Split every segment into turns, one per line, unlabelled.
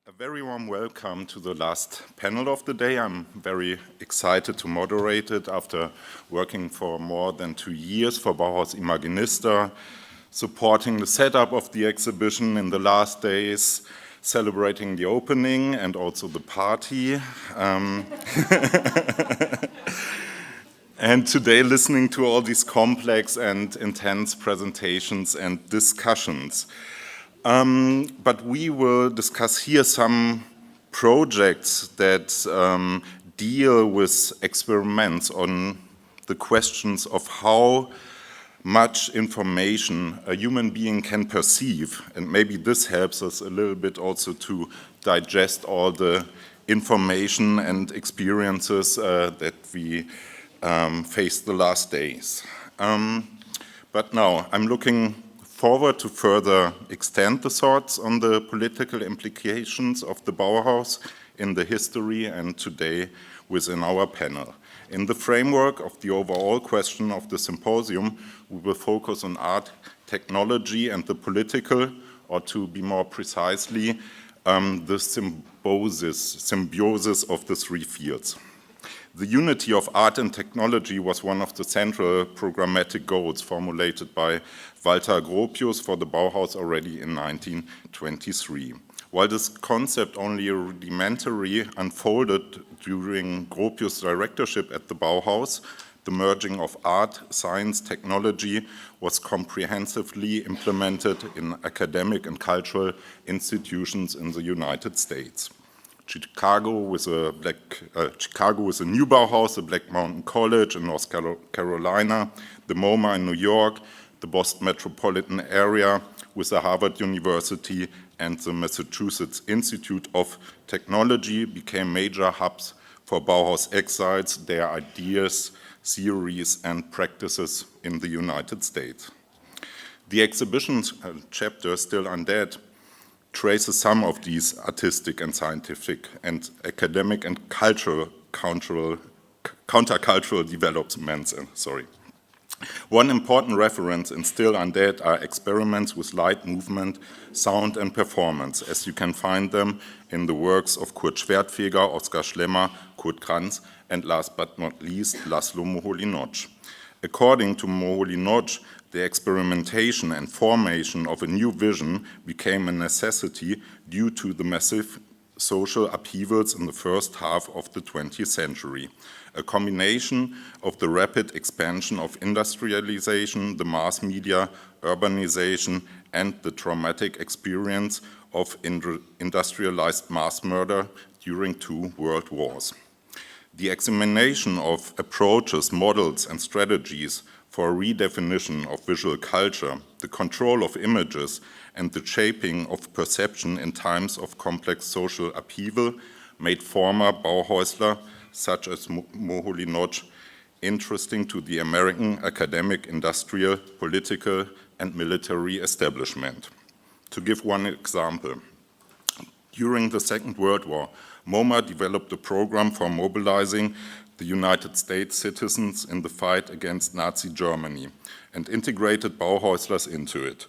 A very warm welcome to the last panel of the day. I'm very excited to moderate it after working for more than 2 years for Bauhaus Imaginista, supporting the setup of the exhibition in the last days, celebrating the opening and also the party. And today listening to all these complex and intense presentations and discussions. But we will discuss here some projects that deal with experiments on the questions of how much information a human being can perceive. And maybe this helps us a little bit also to digest all the information and experiences that we faced the last days. But now I'm looking forward to further extend the thoughts on the political implications of the Bauhaus in the history and today within our panel. In the framework of the overall question of the symposium, we will focus on art, technology, and the political, or to be more precisely, the symbiosis of the three fields. The unity of art and technology was one of the central programmatic goals formulated by Walter Gropius for the Bauhaus already in 1923. While this concept only rudimentarily unfolded during Gropius' directorship at the Bauhaus, the merging of art, science, technology was comprehensively implemented in academic and cultural institutions in the United States. Chicago with a new Bauhaus, the Black Mountain College in North Carolina, the MoMA in New York, the Boston metropolitan area with the Harvard University and the Massachusetts Institute of Technology became major hubs for Bauhaus exiles, their ideas, theories, and practices in the United States. The exhibition chapter, Still Undead, traces some of these artistic and scientific and academic and countercultural developments. One important reference in Still Undead are experiments with light movement, sound, and performance, as you can find them in the works of Kurt Schwertfeger, Oskar Schlemmer, Kurt Kranz, and last but not least, Laszlo Moholy-Nagy. According to Moholy-Nagy, the experimentation and formation of a new vision became a necessity due to the massive social upheavals in the first half of the 20th century. A combination of the rapid expansion of industrialization, the mass media, urbanization, and the traumatic experience of industrialized mass murder during 2 world wars. The examination of approaches, models, and strategies for redefinition of visual culture, the control of images, and the shaping of perception in times of complex social upheaval made former Bauhausler, such as Moholy-Nagy, interesting to the American academic, industrial, political, and military establishment. To give one example, during the Second World War, MoMA developed a program for mobilizing the United States citizens in the fight against Nazi Germany and integrated Bauhauslers into it.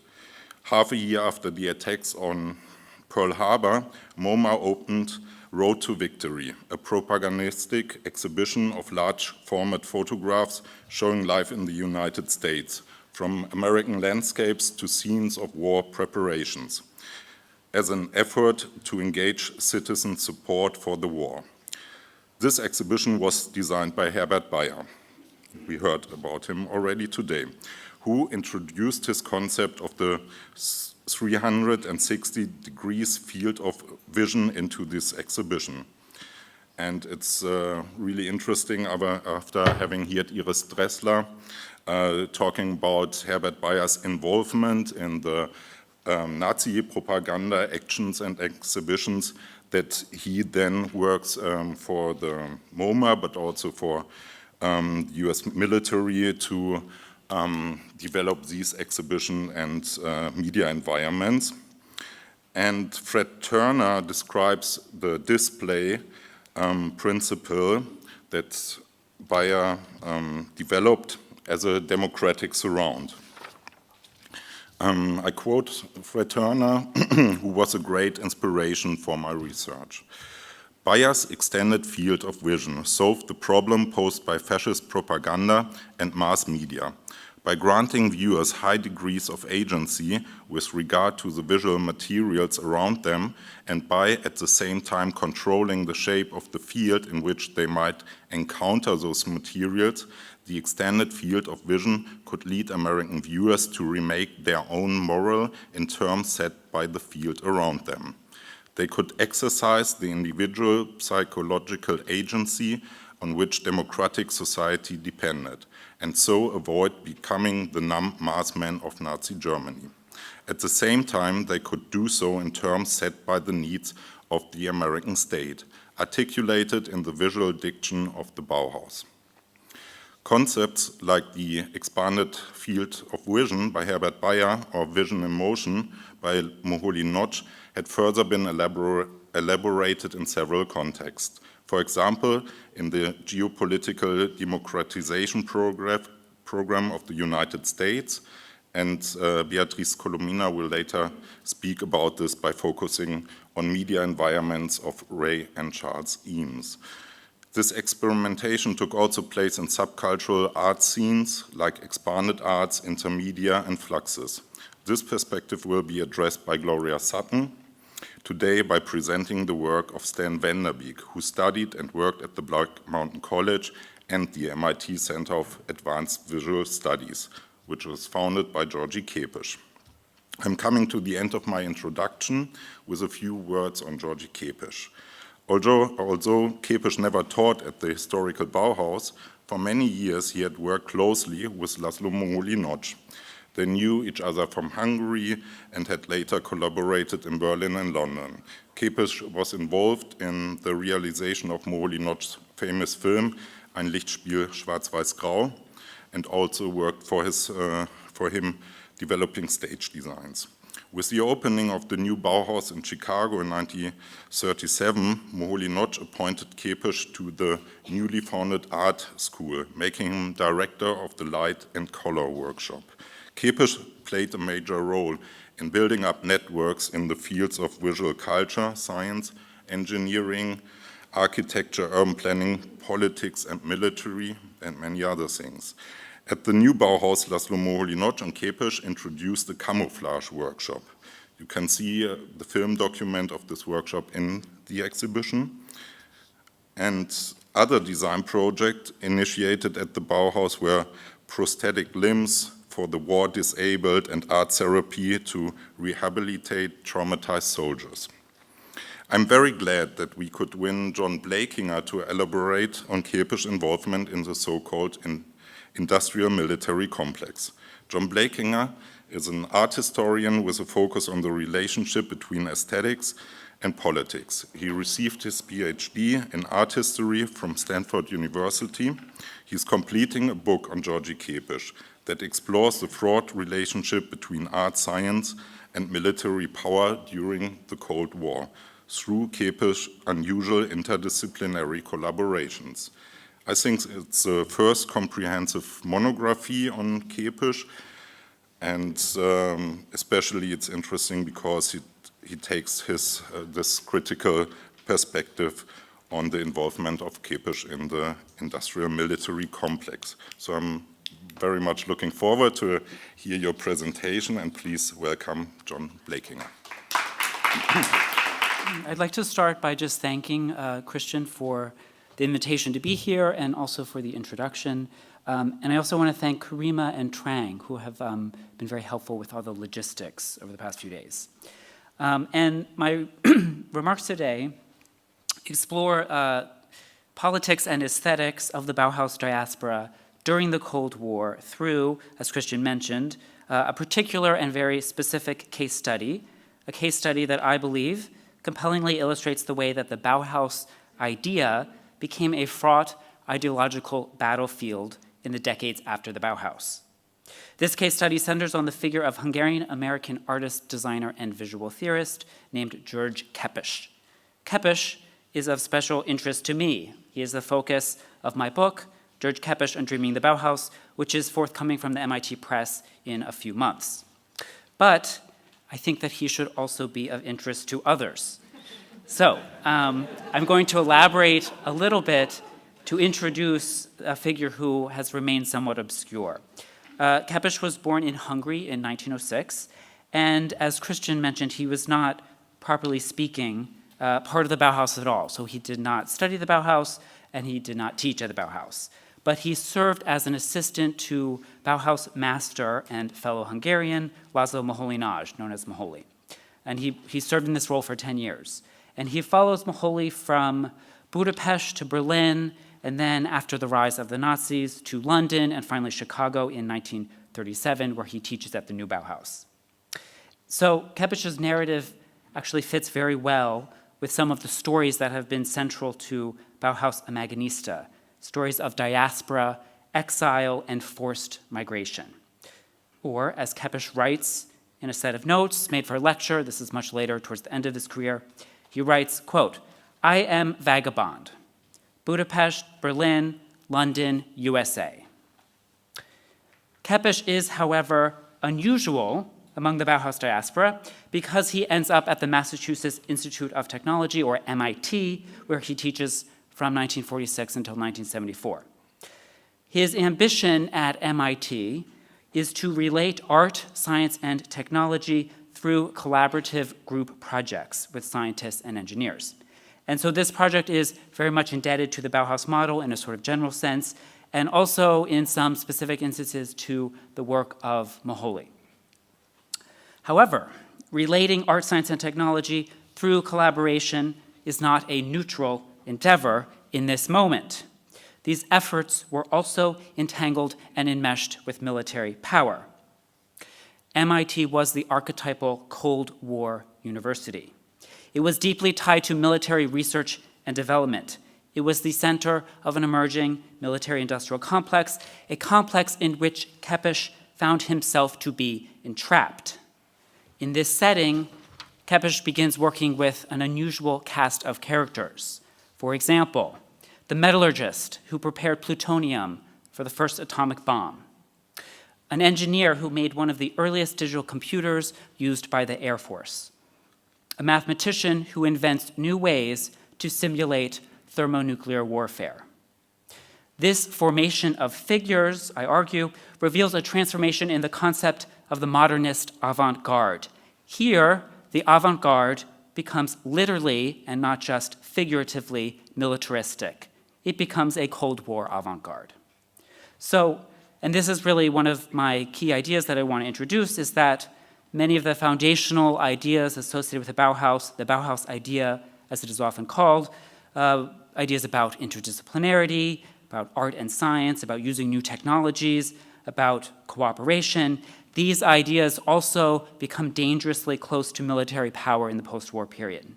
Half a year after the attacks on Pearl Harbor, MoMA opened Road to Victory, a propagandistic exhibition of large format photographs showing life in the United States, from American landscapes to scenes of war preparations, as an effort to engage citizen support for the war. This exhibition was designed by Herbert Bayer. We heard about him already today, who introduced his concept of the 360 degrees field of vision into this exhibition. And it's really interesting after having heard Iris Dressler talking about Herbert Bayer's involvement in the Nazi propaganda actions and exhibitions, that he then works for the MoMA, but also for US military to develop these exhibition and media environments. And Fred Turner describes the display principle that Bayer developed as a democratic surround. I quote Fred Turner, who was a great inspiration for my research. Bayer's extended field of vision solved the problem posed by fascist propaganda and mass media by granting viewers high degrees of agency with regard to the visual materials around them and by, at the same time, controlling the shape of the field in which they might encounter those materials. The extended field of vision could lead American viewers to remake their own moral in terms set by the field around them. They could exercise the individual psychological agency on which democratic society depended, and so avoid becoming the numb mass men of Nazi Germany. At the same time, they could do so in terms set by the needs of the American state, articulated in the visual diction of the Bauhaus. Concepts like the expanded field of vision by Herbert Bayer or vision in motion by Moholy-Nagy had further been elaborated in several contexts. For example, in the geopolitical democratization program of the United States, and Beatrice Colomina will later speak about this by focusing on media environments of Ray and Charles Eames. This experimentation took also place in subcultural art scenes like expanded arts, intermedia, and fluxes. This perspective will be addressed by Gloria Sutton today by presenting the work of Stan Vander Beek, who studied and worked at the Black Mountain College and the MIT Center of Advanced Visual Studies, which was founded by George Kepesh. I'm coming to the end of my introduction with a few words on George Kepesh. Although Kepesh never taught at the historical Bauhaus, for many years he had worked closely with Laszlo Moholy-Nagy. They knew each other from Hungary and had later collaborated in Berlin and London. Kepesh was involved in the realization of Moholy-Nagy's famous film Ein Lichtspiel Schwarz-Weiß-Grau and also worked for him developing stage designs. With the opening of the new Bauhaus in Chicago in 1937, Moholy-Nagy appointed Kepesh to the newly founded art school, making him director of the light and color workshop. Kepesh played a major role in building up networks in the fields of visual culture, science, engineering, architecture, urban planning, politics, and military, and many other things. At the new Bauhaus, Laszlo Moholy-Nagy and Kepesh introduced the camouflage workshop. You can see the film document of this workshop in the exhibition. And other design projects initiated at the Bauhaus were prosthetic limbs for the war disabled and art therapy to rehabilitate traumatized soldiers. I'm very glad that we could win John Blakinger to elaborate on Kepesh's involvement in the so-called industrial military complex. John Blakinger is an art historian with a focus on the relationship between aesthetics and politics. He received his PhD in art history from Stanford University. He's completing a book on George Kepesh that explores the fraught relationship between art science and military power during the Cold War through Kepesh's unusual interdisciplinary collaborations. I think it's the first comprehensive monography on Kepesh, and especially it's interesting because he takes this critical perspective on the involvement of Kepesh in the industrial military complex. So I'm very much looking forward to hear your presentation, and please welcome John Blakinger.
I'd like to start by just thanking Christian for the invitation to be here and also for the introduction. And I also want to thank Karima and Trang, who have been very helpful with all the logistics over the past few days. And my remarks today explore politics and aesthetics of the Bauhaus diaspora during the Cold War through, as Christian mentioned, a particular and very specific case study, a case study that I believe compellingly illustrates the way that the Bauhaus idea became a fraught ideological battlefield in the decades after the Bauhaus. This case study centers on the figure of Hungarian-American artist, designer, and visual theorist named George Kepesh. Kepesh is of special interest to me. He is the focus of my book, George Kepesh and Dreaming the Bauhaus, which is forthcoming from the MIT Press in a few months. But I think that he should also be of interest to others. So I'm going to elaborate a little bit to introduce a figure who has remained somewhat obscure. Kepesh was born in Hungary in 1906, and as Christian mentioned, he was not, properly speaking, part of the Bauhaus at all. So he did not study the Bauhaus, and he did not teach at the Bauhaus. But he served as an assistant to Bauhaus master and fellow Hungarian Laszlo Moholy-Nagy, known as Moholy. And he served in this role for 10 years. And he follows Moholy from Budapest to Berlin, and then after the rise of the Nazis, to London, and finally Chicago in 1937, where he teaches at the new Bauhaus. So Kepesh's narrative actually fits very well with some of the stories that have been central to Bauhaus Imaginista, stories of diaspora, exile, and forced migration. Or, as Kepesh writes in a set of notes made for a lecture, this is much later towards the end of his career, he writes, quote, "I am vagabond. Budapest, Berlin, London, USA." Kepesh is, however, unusual among the Bauhaus diaspora because he ends up at the Massachusetts Institute of Technology, or MIT, where he teaches from 1946 until 1974. His ambition at MIT is to relate art, science, and technology through collaborative group projects with scientists and engineers. And so this project is very much indebted to the Bauhaus model in a sort of general sense, and also in some specific instances to the work of Moholy. However, relating art, science, and technology through collaboration is not a neutral endeavor in this moment. These efforts were also entangled and enmeshed with military power. MIT was the archetypal Cold War university. It was deeply tied to military research and development. It was the center of an emerging military-industrial complex, a complex in which Kepesh found himself to be entrapped. In this setting, Kepesh begins working with an unusual cast of characters. For example, the metallurgist who prepared plutonium for the first atomic bomb, an engineer who made one of the earliest digital computers used by the Air Force, a mathematician who invents new ways to simulate thermonuclear warfare. This formation of figures, I argue, reveals a transformation in the concept of the modernist avant-garde. Here, the avant-garde becomes literally, and not just figuratively, militaristic. It becomes a Cold War avant-garde. So, and this is really one of my key ideas that I want to introduce, is that many of the foundational ideas associated with the Bauhaus idea, as it is often called, ideas about interdisciplinarity, about art and science, about using new technologies, about cooperation, these ideas also become dangerously close to military power in the post-war period.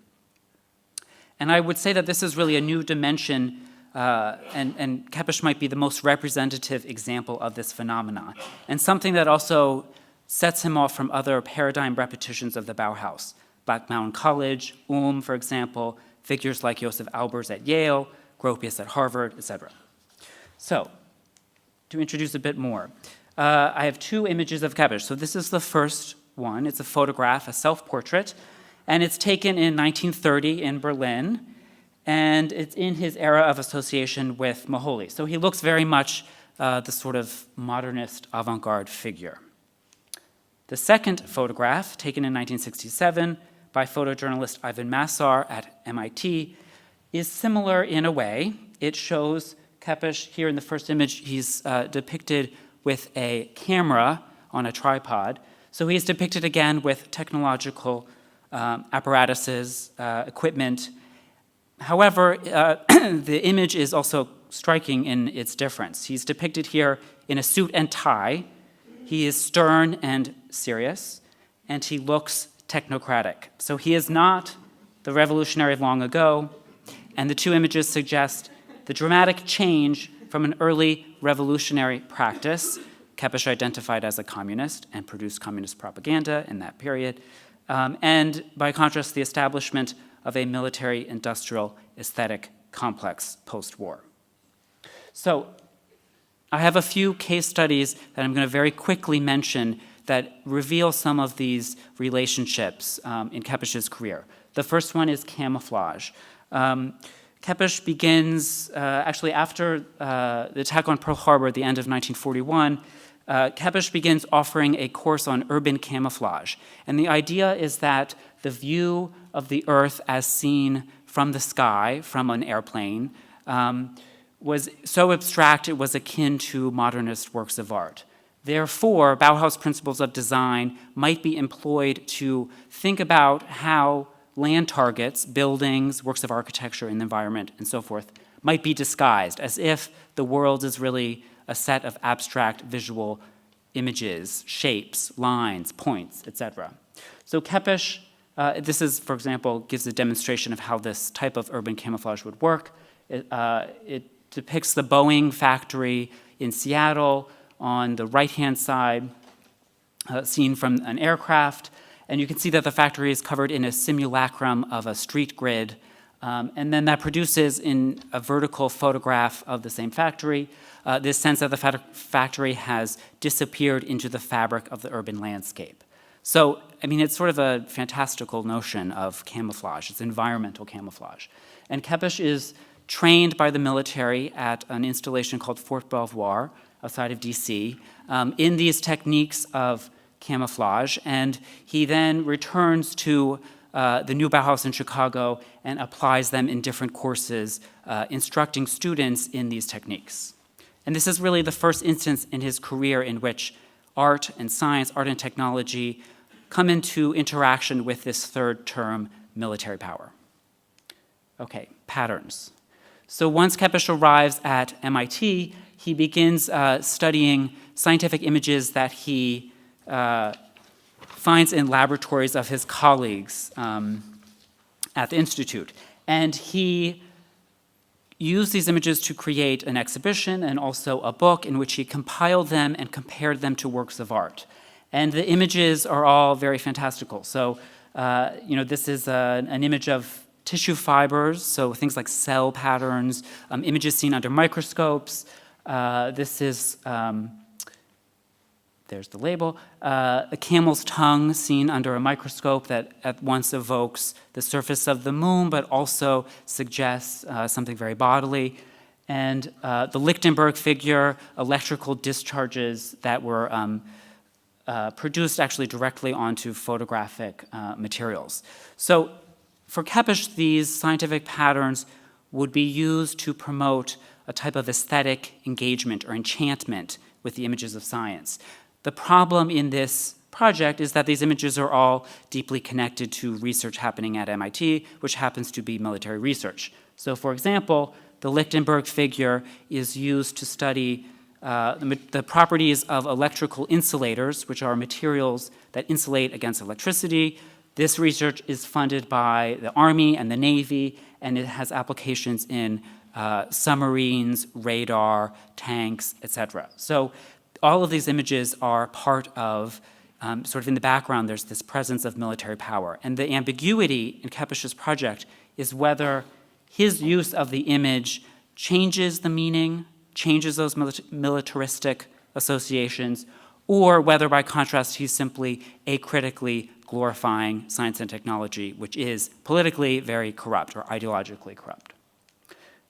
And I would say that this is really a new dimension, and Kepesh might be the most representative example of this phenomenon, and something that also sets him off from other paradigm repetitions of the Bauhaus. Black Mountain College, for example, figures like Joseph Albers at Yale, Gropius at Harvard, etc. So, to introduce a bit more, I have two images of Kepesh. So this is the first one. It's a photograph, a self-portrait, and it's taken in 1930 in Berlin, and it's in his era of association with Moholy. So he looks very much the sort of modernist avant-garde figure. The second photograph, taken in 1967 by photojournalist Ivan Massar at MIT, is similar in a way. It shows Kepesh, here in the first image, he's depicted with a camera on a tripod. So he's depicted again with technological apparatuses, equipment. However, the image is also striking in its difference. He's depicted here in a suit and tie. He is stern and serious, and he looks technocratic. So he is not the revolutionary of long ago, and the two images suggest the dramatic change from an early revolutionary practice. Kepesh identified as a communist and produced communist propaganda in that period, and by contrast, the establishment of a military-industrial aesthetic complex post-war. So I have a few case studies that I'm going to very quickly mention that reveal some of these relationships in Kepesh's career. The first one is camouflage. Kepesh begins, actually after the attack on Pearl Harbor at the end of 1941, Kepesh begins offering a course on urban camouflage. And the idea is that the view of the Earth as seen from the sky, from an airplane, was so abstract it was akin to modernist works of art. Therefore, Bauhaus principles of design might be employed to think about how land targets, buildings, works of architecture and the environment, and so forth, might be disguised, as if the world is really a set of abstract visual images, shapes, lines, points, etc. So Kepesh, this is, for example, gives a demonstration of how this type of urban camouflage would work. It depicts the Boeing factory in Seattle on the right-hand side, seen from an aircraft. And you can see that the factory is covered in a simulacrum of a street grid. And then that produces, in a vertical photograph of the same factory, this sense that the factory has disappeared into the fabric of the urban landscape. So, I mean, it's sort of a fantastical notion of camouflage. It's environmental camouflage. And Kepesh is trained by the military at an installation called Fort Belvoir outside of DC in these techniques of camouflage. And he then returns to the new Bauhaus in Chicago and applies them in different courses, instructing students in these techniques. And this is really the first instance in his career in which art and science, art and technology, come into interaction with this third term, military power. Okay, patterns. So once Kepesh arrives at MIT, he begins studying scientific images that he finds in laboratories of his colleagues at the Institute. And he used these images to create an exhibition and also a book in which he compiled them and compared them to works of art. And the images are all very fantastical. So, this is an image of tissue fibers, so things like cell patterns, images seen under microscopes. This is, there's the label, a camel's tongue seen under a microscope that at once evokes the surface of the moon, but also suggests something very bodily. And the Lichtenberg figure, electrical discharges that were produced actually directly onto photographic materials. So for Kepesh, these scientific patterns would be used to promote a type of aesthetic engagement or enchantment with the images of science. The problem in this project is that these images are all deeply connected to research happening at MIT, which happens to be military research. So for example, the Lichtenberg figure is used to study the properties of electrical insulators, which are materials that insulate against electricity. This research is funded by the Army and the Navy, and it has applications in submarines, radar, tanks, etc. So all of these images are part of, sort of in the background, there's this presence of military power. And the ambiguity in Kepesh's project is whether his use of the image changes the meaning, changes those militaristic associations, or whether, by contrast, he's simply acritically glorifying science and technology, which is politically very corrupt or ideologically corrupt.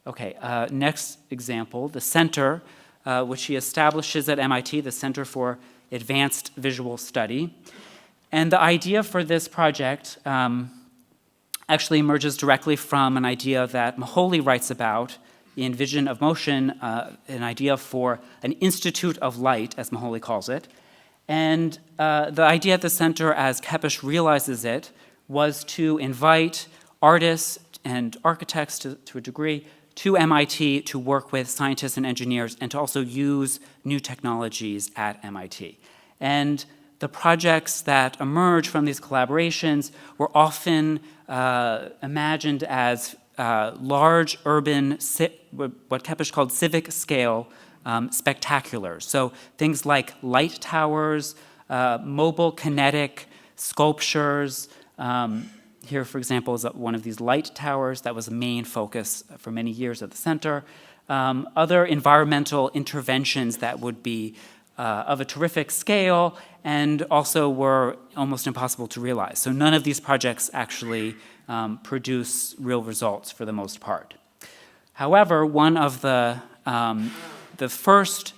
Okay, next example, the center, which he establishes at MIT, the Center for Advanced Visual Study. And the idea for this project actually emerges directly from an idea that Moholy writes about in Vision of Motion, an idea for an Institute of Light, as Moholy calls it. And the idea at the center, as Kepesh realizes it, was to invite artists and architects to a degree to MIT to work with scientists and engineers and to also use new technologies at MIT. And the projects that emerge from these collaborations were often imagined as large urban, what Kepesh called civic scale spectaculars. So things like light towers, mobile kinetic sculptures. Here, for example, is one of these light towers that was a main focus for many years at the center. Other environmental interventions that would be of a terrific scale and also were almost impossible to realize. So none of these projects actually produce real results for the most part. However, one of the first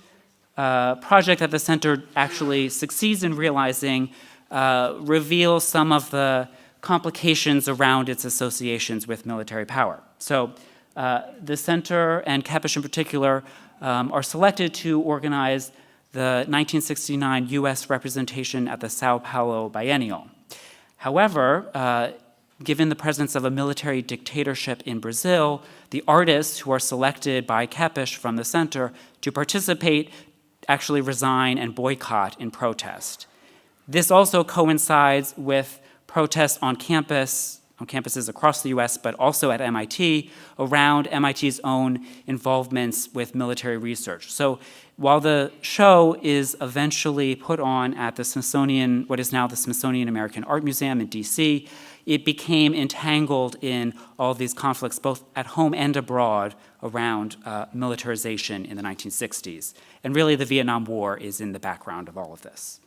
project that the center actually succeeds in realizing reveals some of the complications around its associations with military power. So the center, and Kepesh in particular, are selected to organize the 1969 U.S. representation at the Sao Paulo Biennial. However, given the presence of a military dictatorship in Brazil, the artists who are selected by Kepesh from the center to participate actually resign and boycott in protest. This also coincides with protests on campuses across the US, but also at MIT, around MIT's own involvements with military research. So while the show is eventually put on at the Smithsonian, what is now the Smithsonian American Art Museum in DC, it became entangled in all these conflicts, both at home and abroad, around militarization in the 1960s. And really, the Vietnam War is in the background of all of this.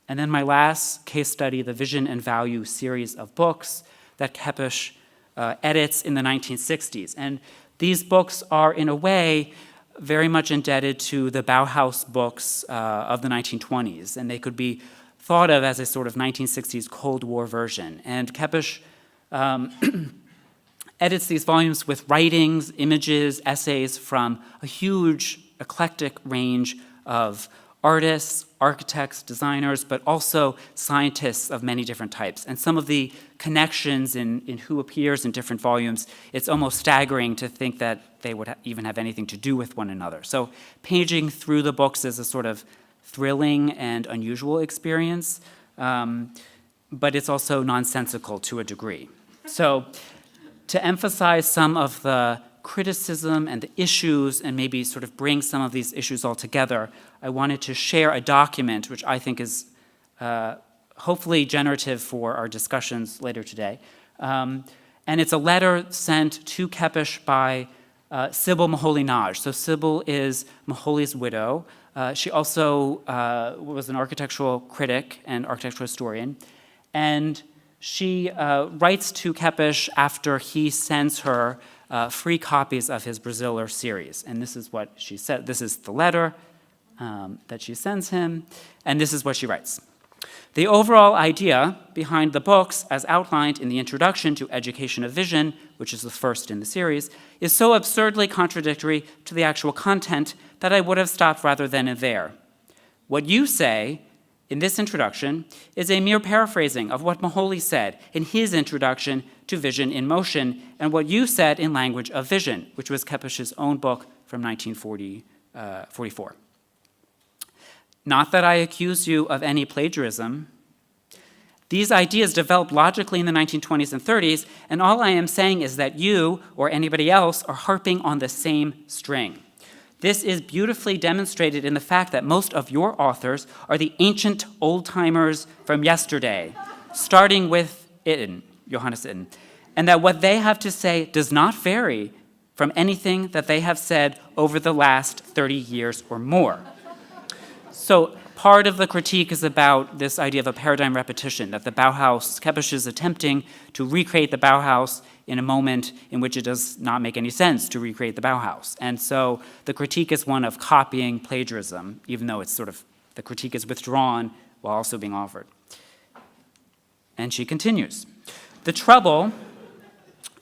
And then my last case study, the Vision and Value series of books that Kepesh edits in the 1960s. And these books are, in a way, very much indebted to the Bauhaus books of the 1920s, and they could be thought of as a sort of 1960s Cold War version. And Kepesh edits these volumes with writings, images, essays from a huge eclectic range of artists, architects, designers, but also scientists of many different types. And some of the connections in who appears in different volumes, it's almost staggering to think that they would even have anything to do with one another. So paging through the books is a sort of thrilling and unusual experience, but it's also nonsensical to a degree. So to emphasize some of the criticism and the issues and maybe sort of bring some of these issues all together, I wanted to share a document which I think is hopefully generative for our discussions later today. And it's a letter sent to Kepesh by Sybil Moholy-Nagy. So Sybil is Moholy's widow. She also was an architectural critic and architectural historian. And she writes to Kepesh after he sends her free copies of his Braziller series. And this is what she said. This is the letter that she sends him. And this is what she writes. The overall idea behind the books, as outlined in the introduction to Education of Vision, which is the first in the series, is so absurdly contradictory to the actual content that I would have stopped rather than there. What you say in this introduction is a mere paraphrasing of what Moholy said in his introduction to Vision in Motion, and what you said in Language of Vision, which was Kepesh's own book from 1944. Not that I accuse you of any plagiarism. These ideas developed logically in the 1920s and 30s, and all I am saying is that you or anybody else are harping on the same string. This is beautifully demonstrated in the fact that most of your authors are the ancient old-timers from yesterday, starting with Itten, Johannes Itten, and that what they have to say does not vary from anything that they have said over the last 30 years or more. So part of the critique is about this idea of a paradigm repetition, that the Bauhaus, Kepesh is attempting to recreate the Bauhaus in a moment in which it does not make any sense to recreate the Bauhaus. And so the critique is one of copying plagiarism, even though it's sort of, the critique is withdrawn while also being offered. And she continues, the trouble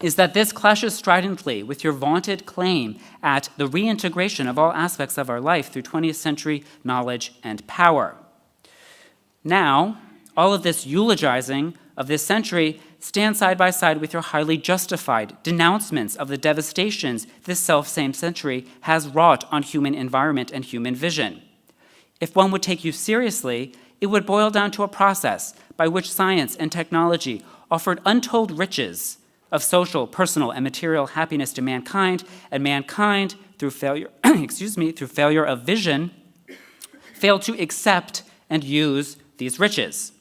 is that this clashes stridently with your vaunted claim at the reintegration of all aspects of our life through 20th century knowledge and power. Now, all of this eulogizing of this century stands side by side with your highly justified denouncements of the devastations this self-same century has wrought on human environment and human vision. If one would take you seriously, it would boil down to a process by which science and technology offered untold riches of social, personal, and material happiness to mankind, and mankind, through failure, through failure of vision, failed to accept and use these riches.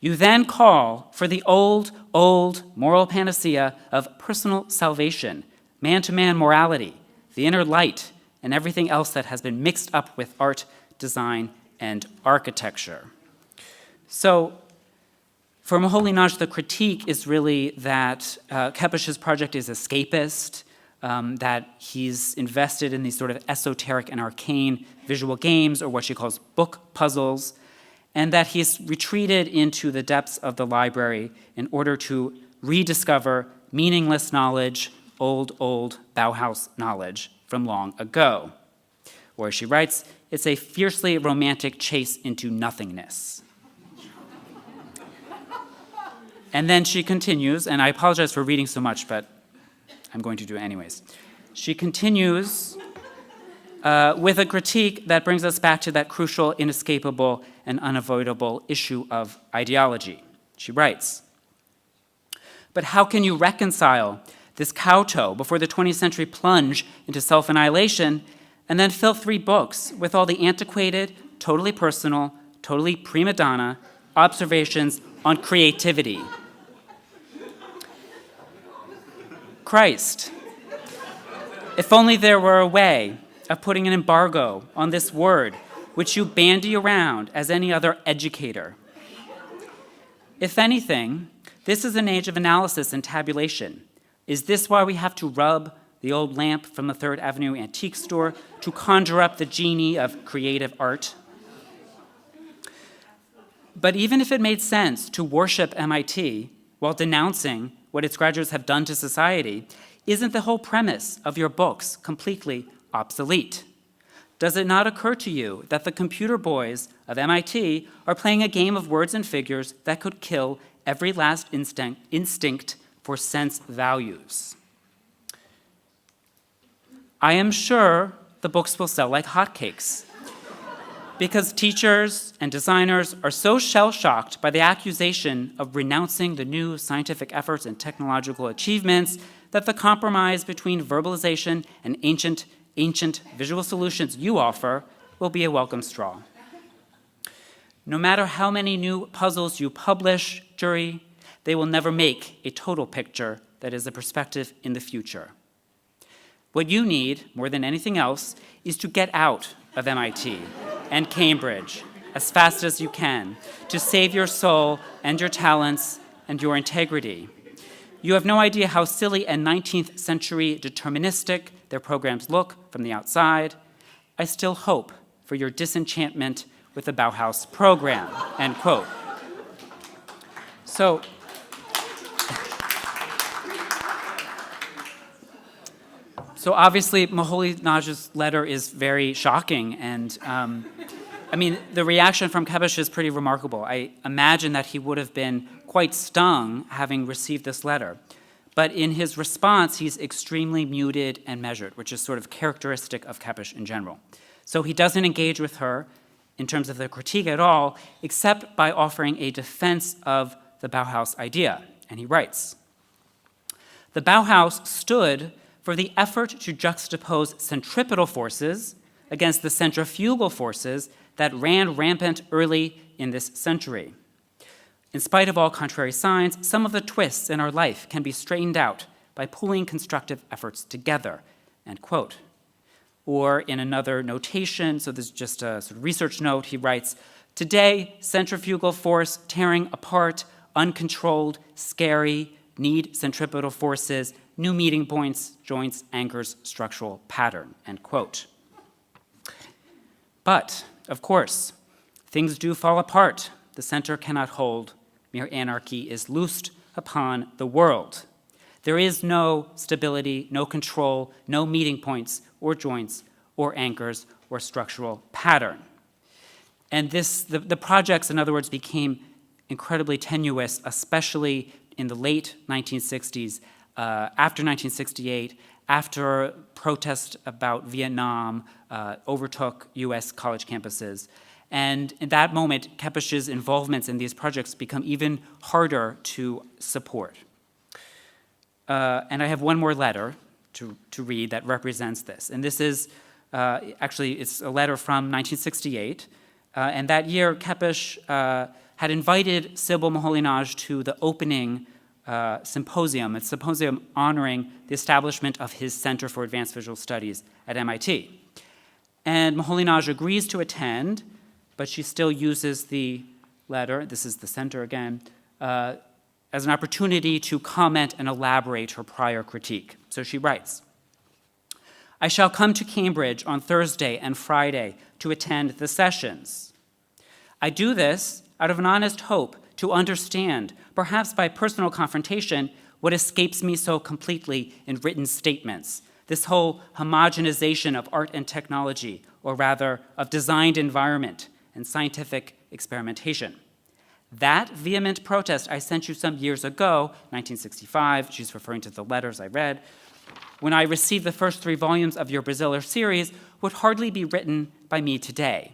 You then call for the old moral panacea of personal salvation, man-to-man morality, the inner light, and everything else that has been mixed up with art, design, and architecture. So for Moholy-Nagy, the critique is really that Kepesh's project is escapist, that he's invested in these sort of esoteric and arcane visual games, or what she calls book puzzles, and that he's retreated into the depths of the library in order to rediscover meaningless knowledge, old Bauhaus knowledge from long ago. Or as she writes, it's a fiercely romantic chase into nothingness. And then she continues, and I apologize for reading so much, but I'm going to do it anyways. She continues with a critique that brings us back to that crucial, inescapable, and unavoidable issue of ideology. She writes, "But how can you reconcile this kowtow before the 20th century plunge into self-annihilation and then fill 3 books with all the antiquated, totally personal, totally prima donna observations on creativity? Christ, if only there were a way of putting an embargo on this word, which you bandy around as any other educator. If anything, this is an age of analysis and tabulation. Is this why we have to rub the old lamp from the 3rd Avenue antique store to conjure up the genie of creative art? But even if it made sense to worship MIT while denouncing what its graduates have done to society, isn't the whole premise of your books completely obsolete? Does it not occur to you that the computer boys of MIT are playing a game of words and figures that could kill every last instinct for sense values? I am sure the books will sell like hotcakes, because teachers and designers are so shell-shocked by the accusation of renouncing the new scientific efforts and technological achievements that the compromise between verbalization and ancient visual solutions you offer will be a welcome straw. No matter how many new puzzles you publish, jury, they will never make a total picture that is a perspective in the future. What you need, more than anything else, is to get out of MIT and Cambridge as fast as you can to save your soul and your talents and your integrity. You have no idea how silly and 19th century deterministic their programs look from the outside. I still hope for your disenchantment with the Bauhaus program," end quote. So obviously, Moholy-Nagy's letter is very shocking, and the reaction from Kepesh is pretty remarkable. I imagine that he would have been quite stung having received this letter. But in his response, he's extremely muted and measured, which is sort of characteristic of Kepesh in general. So he doesn't engage with her in terms of the critique at all, except by offering a defense of the Bauhaus idea. And he writes, "The Bauhaus stood for the effort to juxtapose centripetal forces against the centrifugal forces that ran rampant early in this century. In spite of all contrary signs, some of the twists in our life can be straightened out by pulling constructive efforts together," end quote. Or in another notation, so this is just a sort of research note, he writes, "Today, centrifugal force tearing apart, uncontrolled, scary, need centripetal forces, new meeting points, joints, anchors, structural pattern," end quote. But, of course, things do fall apart. The center cannot hold. Mere anarchy is loosed upon the world. There is no stability, no control, no meeting points or joints or anchors or structural pattern. And the projects, in other words, became incredibly tenuous, especially in the late 1960s, after 1968, after protests about Vietnam overtook US college campuses. And in that moment, Kepesh's involvements in these projects become even harder to support. And I have one more letter to read that represents this. And this is, it's a letter from 1968. And that year, Kepesh had invited Sybil Moholy-Nagy to the opening symposium, a symposium honoring the establishment of his Center for Advanced Visual Studies at MIT. And Moholy-Nagy agrees to attend, but she still uses the letter, this is the center again, as an opportunity to comment and elaborate her prior critique. So she writes, I shall come to Cambridge on Thursday and Friday to attend the sessions. I do this out of an honest hope to understand, perhaps by personal confrontation, what escapes me so completely in written statements, this whole homogenization of art and technology, or rather of designed environment and scientific experimentation. That vehement protest I sent you some years ago, 1965, she's referring to the letters I read, when I received the first 3 volumes of your Braziller series, would hardly be written by me today.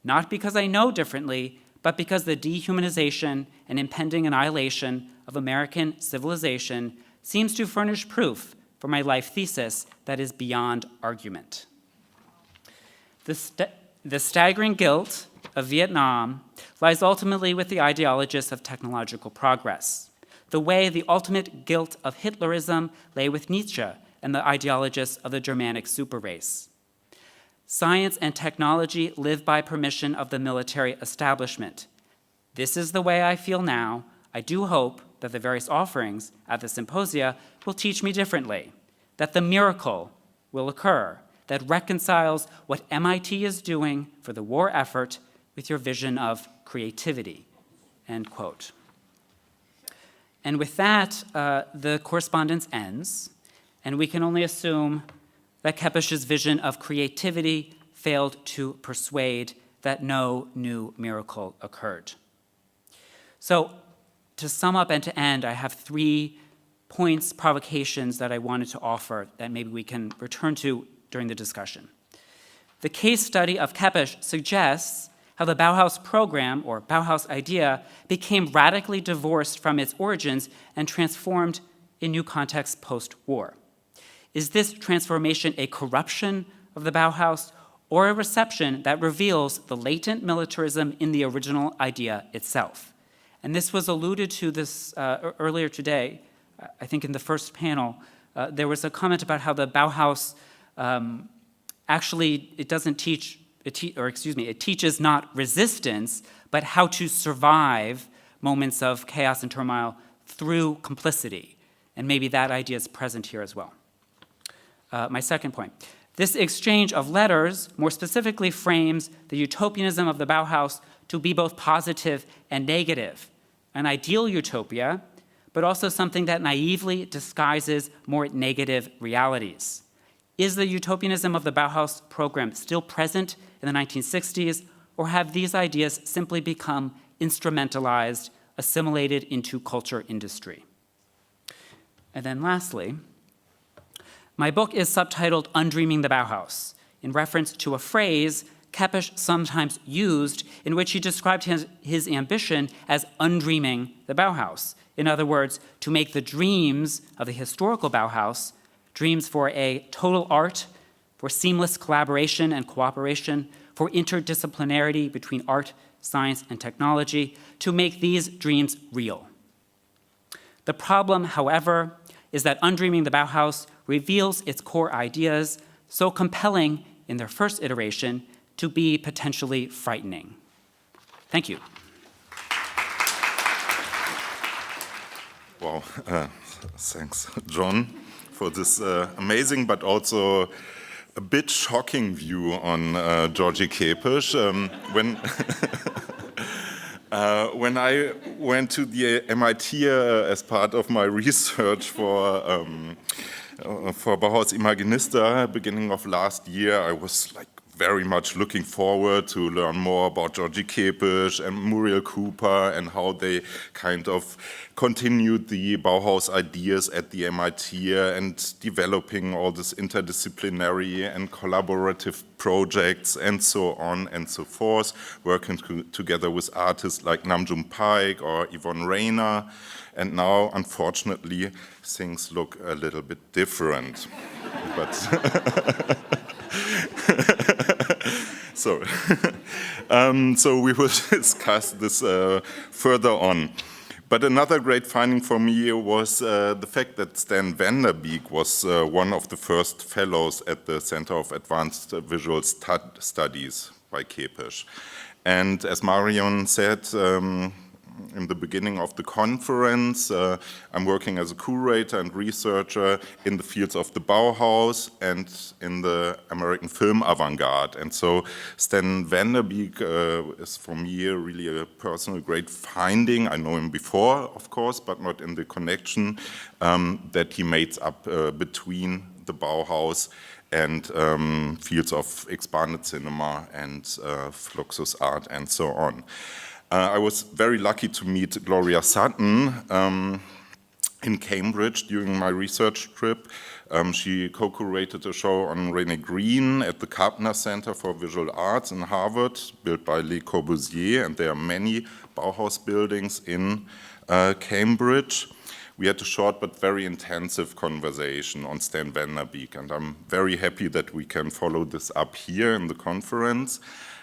Not because I know differently, but because the dehumanization and impending annihilation of American civilization seems to furnish proof for my life thesis that is beyond argument. The staggering guilt of Vietnam lies ultimately with the ideologists of technological progress, the way the ultimate guilt of Hitlerism lay with Nietzsche and the ideologists of the Germanic superrace. Science and technology live by permission of the military establishment. This is the way I feel now. I do hope that the various offerings at the symposia will teach me differently, that the miracle will occur that reconciles what MIT is doing for the war effort with your vision of creativity, end quote. And with that, the correspondence ends, and we can only assume that Kepesh's vision of creativity failed to persuade that no new miracle occurred. So, to sum up and to end, I have 3 points, provocations that I wanted to offer that maybe we can return to during the discussion. The case study of Kepesh suggests how the Bauhaus program, or Bauhaus idea, became radically divorced from its origins and transformed in new contexts post-war. Is this transformation a corruption of the Bauhaus or a reception that reveals the latent militarism in the original idea itself? And this was alluded to this earlier today, I think in the first panel. There was a comment about how the Bauhaus actually, it doesn't teach, it teaches not resistance, but how to survive moments of chaos and turmoil through complicity. And maybe that idea is present here as well. My second point. This exchange of letters more specifically frames the utopianism of the Bauhaus to be both positive and negative, an ideal utopia, but also something that naively disguises more negative realities. Is the utopianism of the Bauhaus program still present in the 1960s, or have these ideas simply become instrumentalized, assimilated into culture industry? And then lastly, my book is subtitled Undreaming the Bauhaus, in reference to a phrase Kepesh sometimes used in which he described his ambition as undreaming the Bauhaus. In other words, to make the dreams of the historical Bauhaus, dreams for a total art, for seamless collaboration and cooperation, for interdisciplinarity between art, science, and technology, to make these dreams real. The problem, however, is that Undreaming the Bauhaus reveals its core ideas, so compelling in their first iteration, to be potentially frightening. Thank you.
Wow, thanks, John, for this amazing but also a bit shocking view on George Kepesh. When I went to the MIT as part of my research for Bauhaus Imaginista, beginning of last year, I was very much looking forward to learn more about George Kepesh and Muriel Cooper and how they kind of continued the Bauhaus ideas at the MIT and developing all this interdisciplinary and collaborative projects and so on and so forth, working together with artists like Namjoon Paik or Yvonne Rainer. And now, unfortunately, things look a little bit different. So we will discuss this further on. But another great finding for me was the fact that Stan van der Beek was one of the first fellows at the Center of Advanced Visual Studies by Kepesh. And as Marion said in the beginning of the conference, I'm working as a curator and researcher in the fields of the Bauhaus and in the American film avant-garde. And so Stan van der Beek is for me really a personal great finding. I know him before, of course, but not in the connection that he made up between the Bauhaus and fields of expanded cinema and Fluxus art and so on. I was very lucky to meet Gloria Sutton in Cambridge during my research trip. She co-curated a show on René Green at the Kapner Center for Visual Arts in Harvard, built by Le Corbusier, and there are many Bauhaus buildings in Cambridge. We had a short but very intensive conversation on Stan van der Beek, and I'm very happy that we can follow this up here in the conference.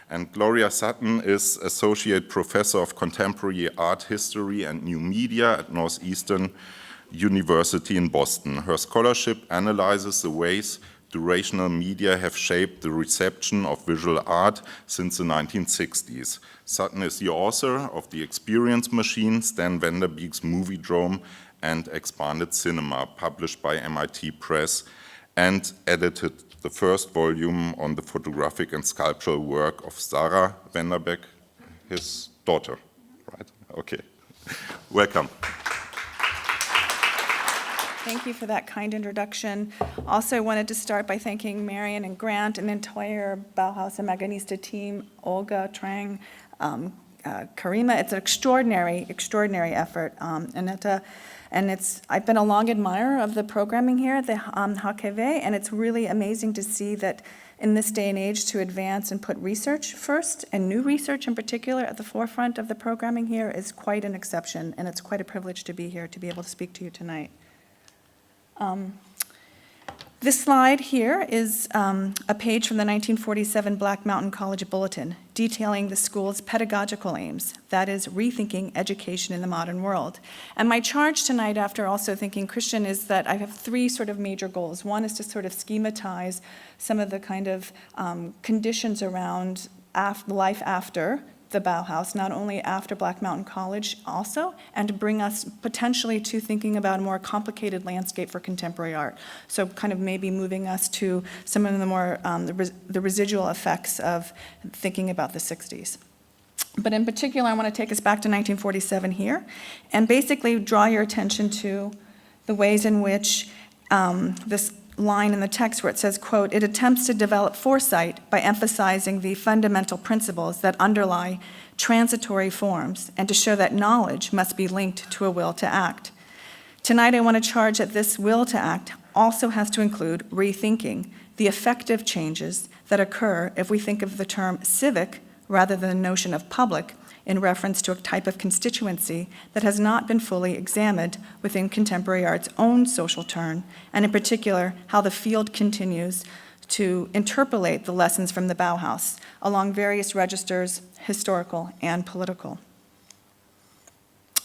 And Gloria Sutton is Associate Professor of Contemporary Art History and New Media at Northeastern University in Boston. Her scholarship analyzes the ways durational media have shaped the reception of visual art since the 1960s. Sutton is the author of The Experience Machine, Stan van der Beek's Moviedrome, and Expanded Cinema, published by MIT Press, and edited the first volume on the photographic and sculptural work of Sarah van der Beek, his daughter, right? Okay, welcome.
Thank you for that kind introduction. Also, I wanted to start by thanking Marion and Grant and the entire Bauhaus Imaginista team, Olga, Trang, Karima. It's an extraordinary effort. I've been a long admirer of the programming here at the HKV, and it's really amazing to see that in this day and age to advance and put research first, and new research in particular, at the forefront of the programming here is quite an exception, and it's quite a privilege to be here, to be able to speak to you tonight. This slide here is a page from the 1947 Black Mountain College Bulletin detailing the school's pedagogical aims, that is, rethinking education in the modern world. And my charge tonight, after also thinking Christian, is that I have three sort of major goals. One is to sort of schematize some of the kind of conditions around life after the Bauhaus, not only after Black Mountain College also, and to bring us potentially to thinking about a more complicated landscape for contemporary art. So kind of maybe moving us to some of the more, the residual effects of thinking about the 60s. But in particular, I want to take us back to 1947 here, and basically draw your attention to the ways in which this line in the text where it says, quote, "It attempts to develop foresight by emphasizing the fundamental principles that underlie transitory forms and to show that knowledge must be linked to a will to act." Tonight I want to charge that this will to act also has to include rethinking the effective changes that occur if we think of the term civic rather than the notion of public in reference to a type of constituency that has not been fully examined within contemporary art's own social turn, and in particular, how the field continues to interpolate the lessons from the Bauhaus along various registers, historical and political.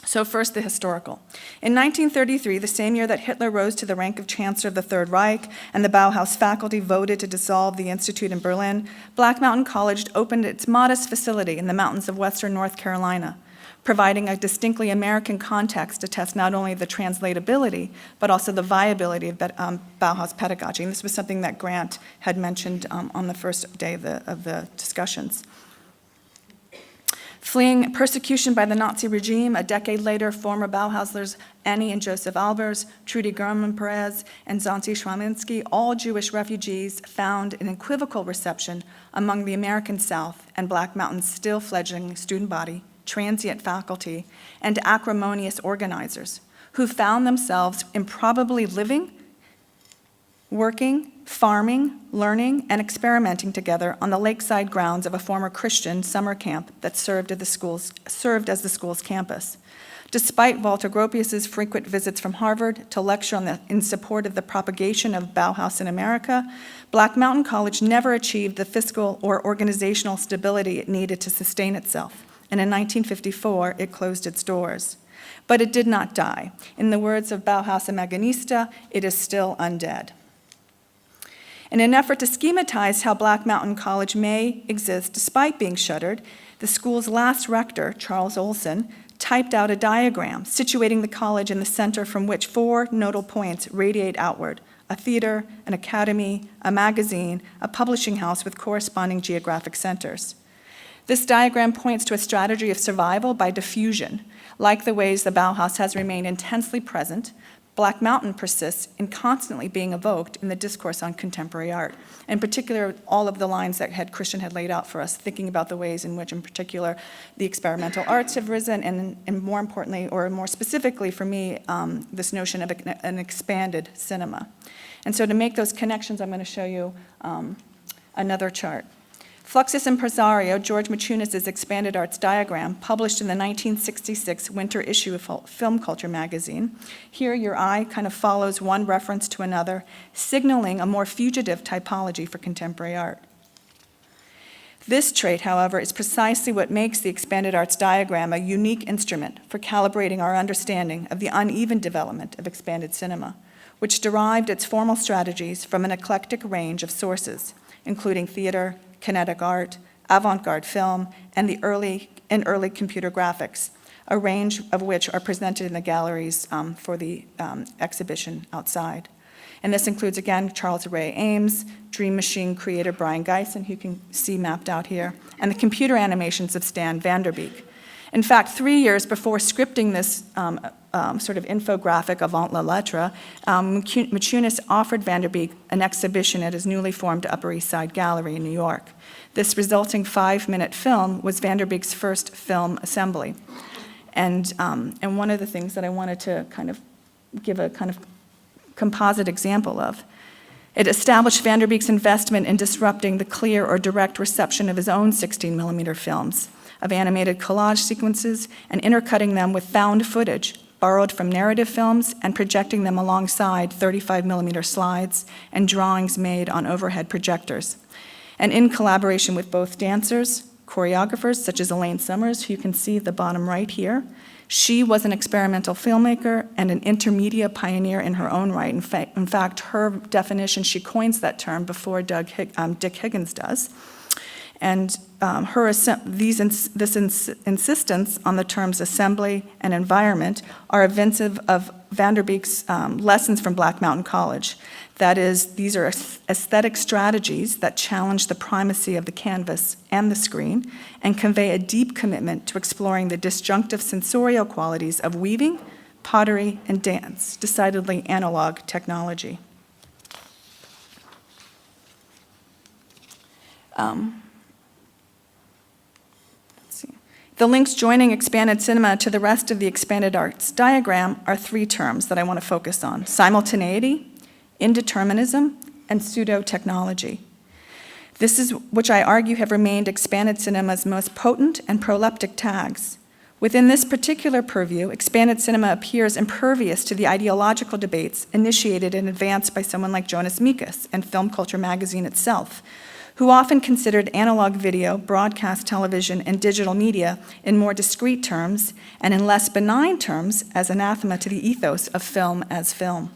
So first, the historical. In 1933, the same year that Hitler rose to the rank of Chancellor of the Third Reich and the Bauhaus faculty voted to dissolve the institute in Berlin, Black Mountain College opened its modest facility in the mountains of western North Carolina, providing a distinctly American context to test not only the translatability, but also the viability of Bauhaus pedagogy. And this was something that Grant had mentioned on the first day of the discussions. Fleeing persecution by the Nazi regime, a decade later, former Bauhauslers Annie and Joseph Albers, Trudy German-Perez, and Zonsi Schwaminsky, all Jewish refugees, found an equivocal reception among the American South and Black Mountain's still fledgling student body, transient faculty, and acrimonious organizers who found themselves improbably living, working, farming, learning, and experimenting together on the lakeside grounds of a former Christian summer camp that served as the school's campus. Despite Walter Gropius's frequent visits from Harvard to lecture in support of the propagation of Bauhaus in America, Black Mountain College never achieved the fiscal or organizational stability it needed to sustain itself, and in 1954, it closed its doors. But it did not die. In the words of Bauhaus Imaginista, it is still undead. In an effort to schematize how Black Mountain College may exist despite being shuttered, The school's last rector, Charles Olson, typed out a diagram situating the college in the center from which 4 nodal points radiate outward: a theater, an academy, a magazine, a publishing house with corresponding geographic centers. This diagram points to a strategy of survival by diffusion. Like the ways the Bauhaus has remained intensely present, Black Mountain persists in constantly being evoked in the discourse on contemporary art. In particular, all of the lines that Christian had laid out for us, thinking about the ways in which, in particular, the experimental arts have risen, and more importantly, or more specifically for me, this notion of an expanded cinema. And so to make those connections, I'm going to show you another chart. Fluxus Impresario, George Machunas' expanded arts diagram, published in the 1966 winter issue of Film Culture magazine. Here, your eye kind of follows one reference to another, signaling a more fugitive typology for contemporary art. This trait, however, is precisely what makes the expanded arts diagram a unique instrument for calibrating our understanding of the uneven development of expanded cinema, which derived its formal strategies from an eclectic range of sources, including theater, kinetic art, avant-garde film, and early computer graphics, a range of which are presented in the galleries for the exhibition outside. And this includes, again, Charles Ray Ames, Dream Machine creator Brian Geisen, who you can see mapped out here, and the computer animations of Stan Vanderbeek. In fact, 3 years before scripting this sort of infographic avant la lettre, Machunas offered Vanderbeek an exhibition at his newly formed Upper East Side Gallery in New York. This resulting 5-minute film was Vanderbeek's first film assembly. And one of the things that I wanted to kind of give a kind of composite example of, it established Vanderbeek's investment in disrupting the clear or direct reception of his own 16mm films, of animated collage sequences, and intercutting them with found footage borrowed from narrative films and projecting them alongside 35mm slides and drawings made on overhead projectors. And in collaboration with both dancers, choreographers such as Elaine Summers, who you can see at the bottom right here, she was an experimental filmmaker and an intermedia pioneer in her own right. In fact, her definition, she coins that term before Dick Higgins does. And this insistence on the terms assembly and environment are evinctive of Vanderbeek's lessons from Black Mountain College. That is, these are aesthetic strategies that challenge the primacy of the canvas and the screen and convey a deep commitment to exploring the disjunctive sensorial qualities of weaving, pottery, and dance, decidedly analog technology. The links joining expanded cinema to the rest of the expanded arts diagram are 3 terms that I want to focus on: simultaneity, indeterminism, and pseudo-technology. This is which I argue have remained expanded cinema's most potent and proleptic tags. Within this particular purview, expanded cinema appears impervious to the ideological debates initiated in advance by someone like Jonas Mekas and Film Culture magazine itself, who often considered analog video, broadcast television, and digital media in more discrete terms and in less benign terms as anathema to the ethos of film as film.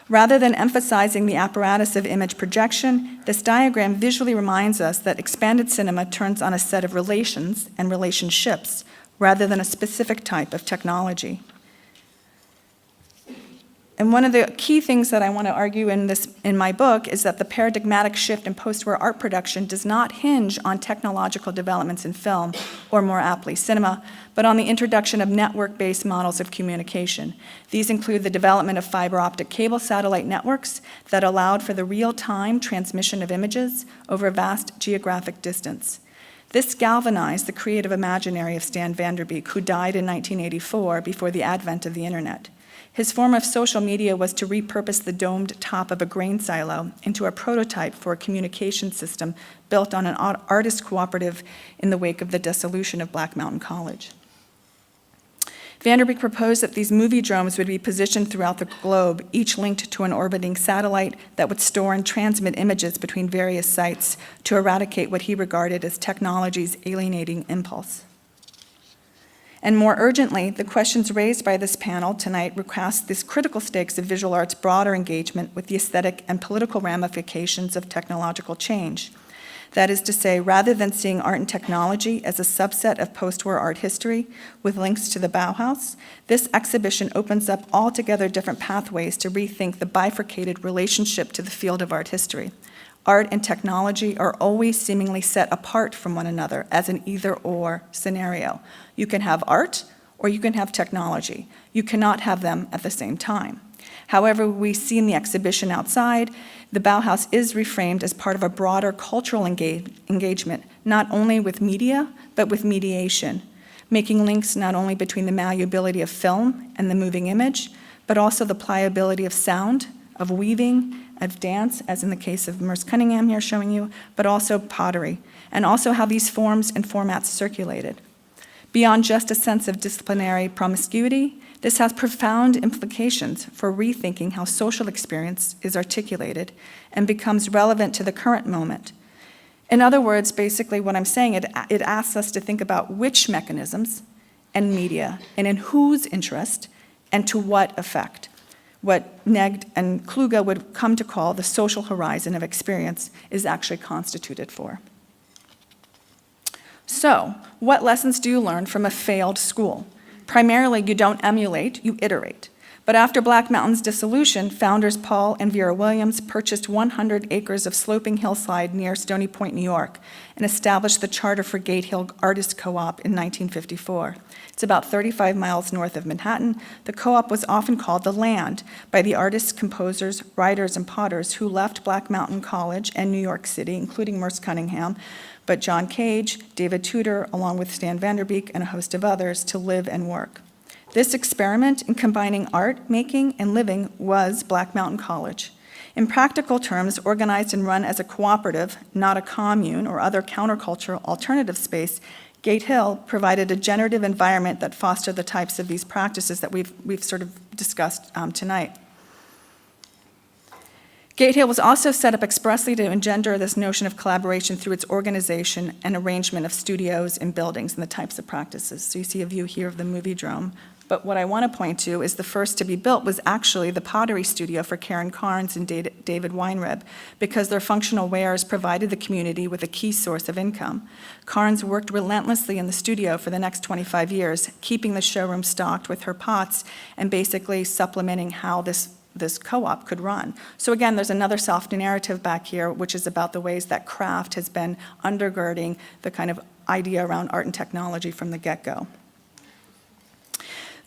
Rather than emphasizing the apparatus of image projection, this diagram visually reminds us that expanded cinema turns on a set of relations and relationships rather than a specific type of technology. And one of the key things that I want to argue in my book is that the paradigmatic shift in post-war art production does not hinge on technological developments in film, or more aptly, cinema, but on the introduction of network-based models of communication. These include the development of fiber optic cable satellite networks that allowed for the real-time transmission of images over a vast geographic distance. This galvanized the creative imaginary of Stan Vanderbeek, who died in 1984 before the advent of the internet. His form of social media was to repurpose the domed top of a grain silo into a prototype for a communication system built on an artist cooperative in the wake of the dissolution of Black Mountain College. Vanderbeek proposed that these movie drones would be positioned throughout the globe, each linked to an orbiting satellite that would store and transmit images between various sites to eradicate what he regarded as technology's alienating impulse. And more urgently, the questions raised by this panel tonight recast these critical stakes of visual art's broader engagement with the aesthetic and political ramifications of technological change. That is to say, rather than seeing art and technology as a subset of post-war art history with links to the Bauhaus, this exhibition opens up altogether different pathways to rethink the bifurcated relationship to the field of art history. Art and technology are always seemingly set apart from one another as an either-or scenario. You can have art or you can have technology. You cannot have them at the same time. However, we see in the exhibition outside, the Bauhaus is reframed as part of a broader cultural engagement, not only with media, but with mediation, making links not only between the malleability of film and the moving image, but also the pliability of sound, of weaving, of dance, as in the case of Merce Cunningham here showing you, but also pottery, and also how these forms and formats circulated. Beyond just a sense of disciplinary promiscuity, this has profound implications for rethinking how social experience is articulated and becomes relevant to the current moment. In other words, basically what I'm saying, it asks us to think about which mechanisms and media, and in whose interest, and to what effect. What Negd and Kluge would come to call the social horizon of experience is actually constituted for. So, what lessons do you learn from a failed school? Primarily, you don't emulate, you iterate. But after Black Mountain's dissolution, founders Paul and Vera Williams purchased 100 acres of sloping hillside near Stony Point, New York, and established the charter for Gate Hill Artists Co-op in 1954. It's about 35 miles north of Manhattan. The co-op was often called the Land by the artists, composers, writers, and potters who left Black Mountain College and New York City, including Merce Cunningham, but John Cage, David Tudor, along with Stan Vanderbeek and a host of others, to live and work. This experiment in combining art, making, and living was Black Mountain College. In practical terms, organized and run as a cooperative, not a commune or other countercultural alternative space, Gate Hill provided a generative environment that fostered the types of these practices that we've sort of discussed tonight. Gate Hill was also set up expressly to engender this notion of collaboration through its organization and arrangement of studios and buildings and the types of practices. So you see a view here of the movie drome. But what I want to point to is the first to be built was actually the pottery studio for Karen Carnes and David Weinreb, because their functional wares provided the community with a key source of income. Carnes worked relentlessly in the studio for the next 25 years, keeping the showroom stocked with her pots and basically supplementing how this co-op could run. So again, there's another soft narrative back here, which is about the ways that craft has been undergirding the kind of idea around art and technology from the get-go.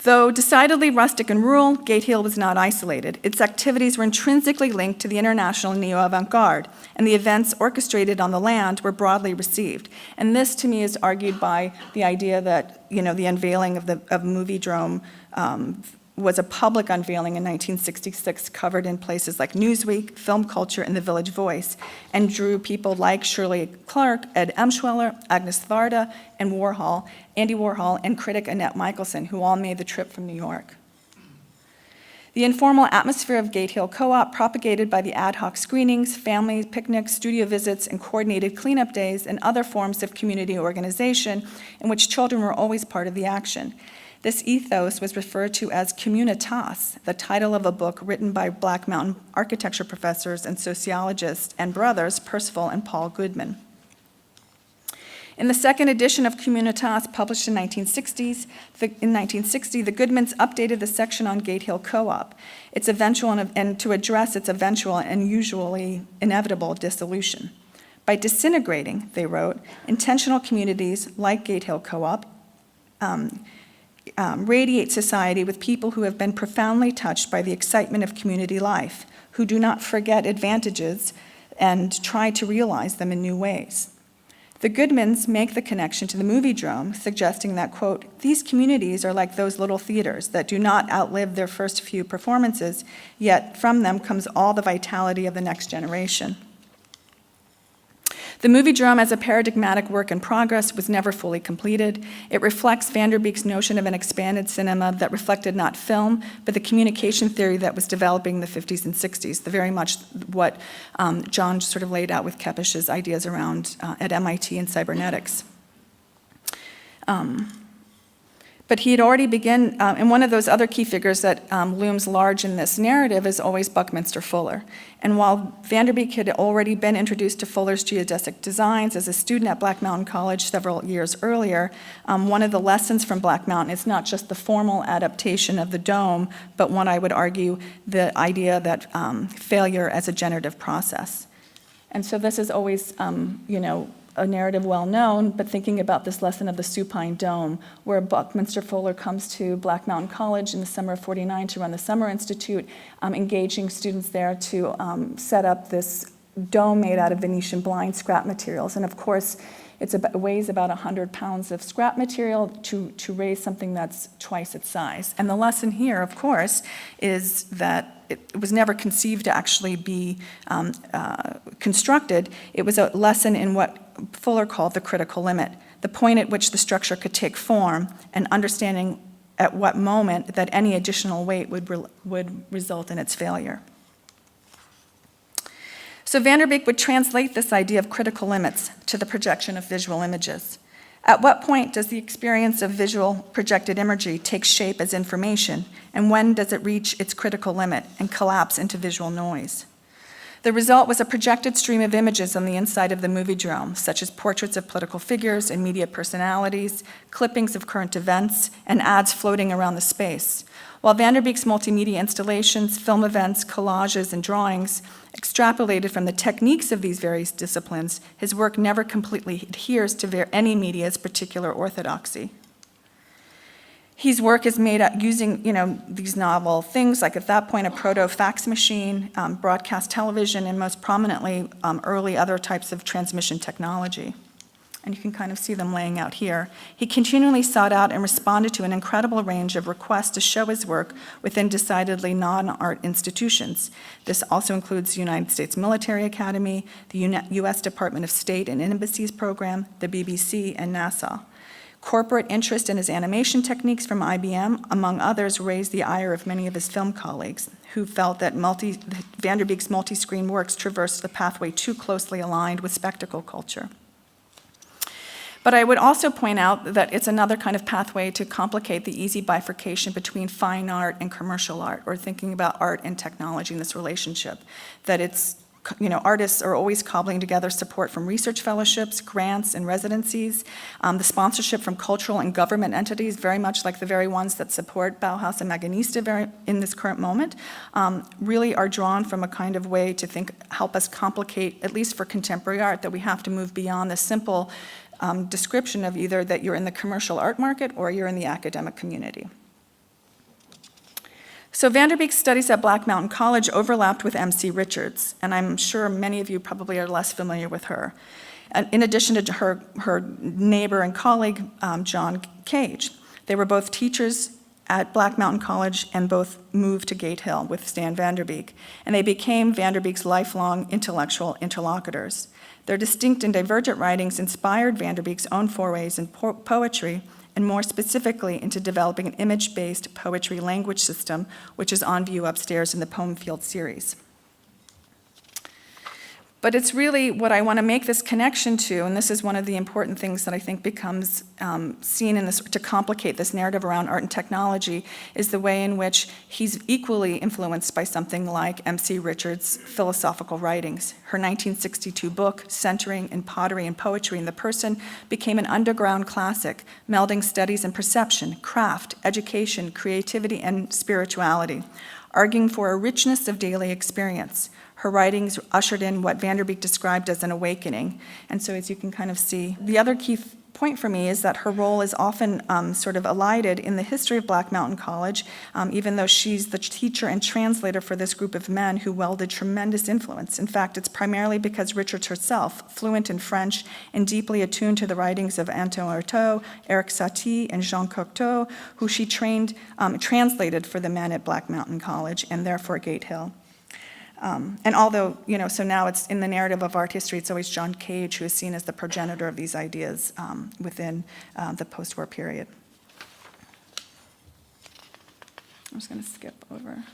Though decidedly rustic and rural, Gate Hill was not isolated. Its activities were intrinsically linked to the international neo-avant-garde, and the events orchestrated on the land were broadly received. And this, to me, is argued by the idea that, the unveiling of Movie Drome was a public unveiling in 1966, covered in places like Newsweek, Film Culture, and The Village Voice, and drew people like Shirley Clark, Ed Emschweller, Agnes Varda, and Andy Warhol, and critic Annette Michelson, who all made the trip from New York. The informal atmosphere of Gate Hill Co-op, propagated by the ad hoc screenings, family picnics, studio visits, and coordinated cleanup days, and other forms of community organization in which children were always part of the action. This ethos was referred to as Communitas, the title of a book written by Black Mountain architecture professors and sociologists and brothers Percival and Paul Goodman. In the second edition of Communitas, published in 1960, the Goodmans updated the section on Gate Hill Co-op, its eventual and to address its eventual and usually inevitable dissolution. By disintegrating, they wrote, intentional communities like Gate Hill Co-op radiate society with people who have been profoundly touched by the excitement of community life, who do not forget advantages and try to realize them in new ways. The Goodmans make the connection to the movie drome, suggesting that, quote, these communities are like those little theaters that do not outlive their first few performances, yet from them comes all the vitality of the next generation. The movie drome as a paradigmatic work in progress was never fully completed. It reflects Vanderbeek's notion of an expanded cinema that reflected not film, but the communication theory that was developing in the 50s and 60s, the very much what John sort of laid out with Kepesh's ideas around at MIT and cybernetics. But he had already begun, and one of those other key figures that looms large in this narrative is always Buckminster Fuller. And while Vanderbeek had already been introduced to Fuller's geodesic designs as a student at Black Mountain College several years earlier, one of the lessons from Black Mountain is not just the formal adaptation of the dome, but one, I would argue, the idea that failure as a generative process. And so this is always, a narrative well known, but thinking about this lesson of the supine dome, where Buckminster Fuller comes to Black Mountain College in the summer of '49 to run the Summer Institute, engaging students there to set up this dome made out of Venetian blind scrap materials. And of course, it weighs about 100 pounds of scrap material to raise something that's twice its size. And the lesson here, of course, is that it was never conceived to actually be constructed. It was a lesson in what Fuller called the critical limit, the point at which the structure could take form, and understanding at what moment that any additional weight would result in its failure. So Vanderbeek would translate this idea of critical limits to the projection of visual images. At what point does the experience of visual projected imagery take shape as information, and when does it reach its critical limit and collapse into visual noise? The result was a projected stream of images on the inside of the Moviedrome, such as portraits of political figures and media personalities, clippings of current events, and ads floating around the space. While Vanderbeek's multimedia installations, film events, collages, and drawings extrapolated from the techniques of these various disciplines, his work never completely adheres to any media's particular orthodoxy. His work is made up using, these novel things, like at that point a proto-fax machine, broadcast television, and most prominently early other types of transmission technology. And you can kind of see them laying out here. He continually sought out and responded to an incredible range of requests to show his work within decidedly non-art institutions. This also includes the United States Military Academy, the U.S. Department of State and Embassies Program, the BBC, and NASA. Corporate interest in his animation techniques from IBM, among others, raised the ire of many of his film colleagues, who felt that Vanderbeek's multi-screen works traversed the pathway too closely aligned with spectacle culture. But I would also point out that it's another kind of pathway to complicate the easy bifurcation between fine art and commercial art, or thinking about art and technology in this relationship. That it's, artists are always cobbling together support from research fellowships, grants, and residencies, the sponsorship from cultural and government entities, very much like the very ones that support Bauhaus and Imaginista in this current moment, really are drawn from a kind of way to help us complicate, at least for contemporary art, that we have to move beyond the simple description of either that you're in the commercial art market or you're in the academic community. So Vanderbeek's studies at Black Mountain College overlapped with M.C. Richards, and I'm sure many of you probably are less familiar with her. In addition to her neighbor and colleague, John Cage. They were both teachers at Black Mountain College and both moved to Gate Hill with Stan Vanderbeek, and they became Vanderbeek's lifelong intellectual interlocutors. Their distinct and divergent writings inspired Vanderbeek's own forays in poetry, and more specifically into developing an image-based poetry language system, which is on view upstairs in the Poem Field series. But it's really what I want to make this connection to, and this is one of the important things that I think becomes seen in this to complicate this narrative around art and technology, is the way in which he's equally influenced by something like M.C. Richards' philosophical writings. Her 1962 book, Centering in Pottery and Poetry in the Person, became an underground classic, melding studies in perception, craft, education, creativity, and spirituality, arguing for a richness of daily experience. Her writings ushered in what Vanderbeek described as an awakening. And so as you can kind of see, the other key point for me is that her role is often sort of elided in the history of Black Mountain College, even though she's the teacher and translator for this group of men who wielded tremendous influence. In fact, it's primarily because Richards herself, fluent in French and deeply attuned to the writings of Antoine Artaud, Eric Satie, and Jean Cocteau, who she translated for the men at Black Mountain College and therefore Gate Hill. And although, so now it's in the narrative of art history, it's always John Cage who is seen as the progenitor of these ideas within the post-war period. I'm just going to skip over.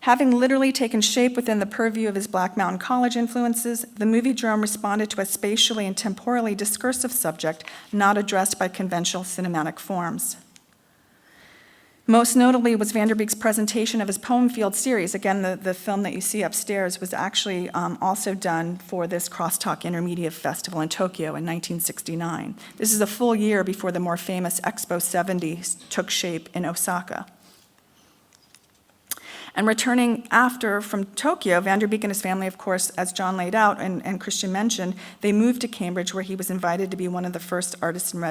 Having literally taken shape within the purview of his Black Mountain College influences, the movie Drome responded to a spatially and temporally discursive subject not addressed by conventional cinematic forms. Most notably was Vanderbeek's presentation of his Poem Field series. Again, the film that you see upstairs was actually also done for this Crosstalk Intermedia Festival in Tokyo in 1969. This is a full year before the more famous Expo 70 took shape in Osaka. And returning after from Tokyo, Vanderbeek and his family, of course, as John laid out and Christian mentioned, they moved to Cambridge, where he was invited to be one of the first artists in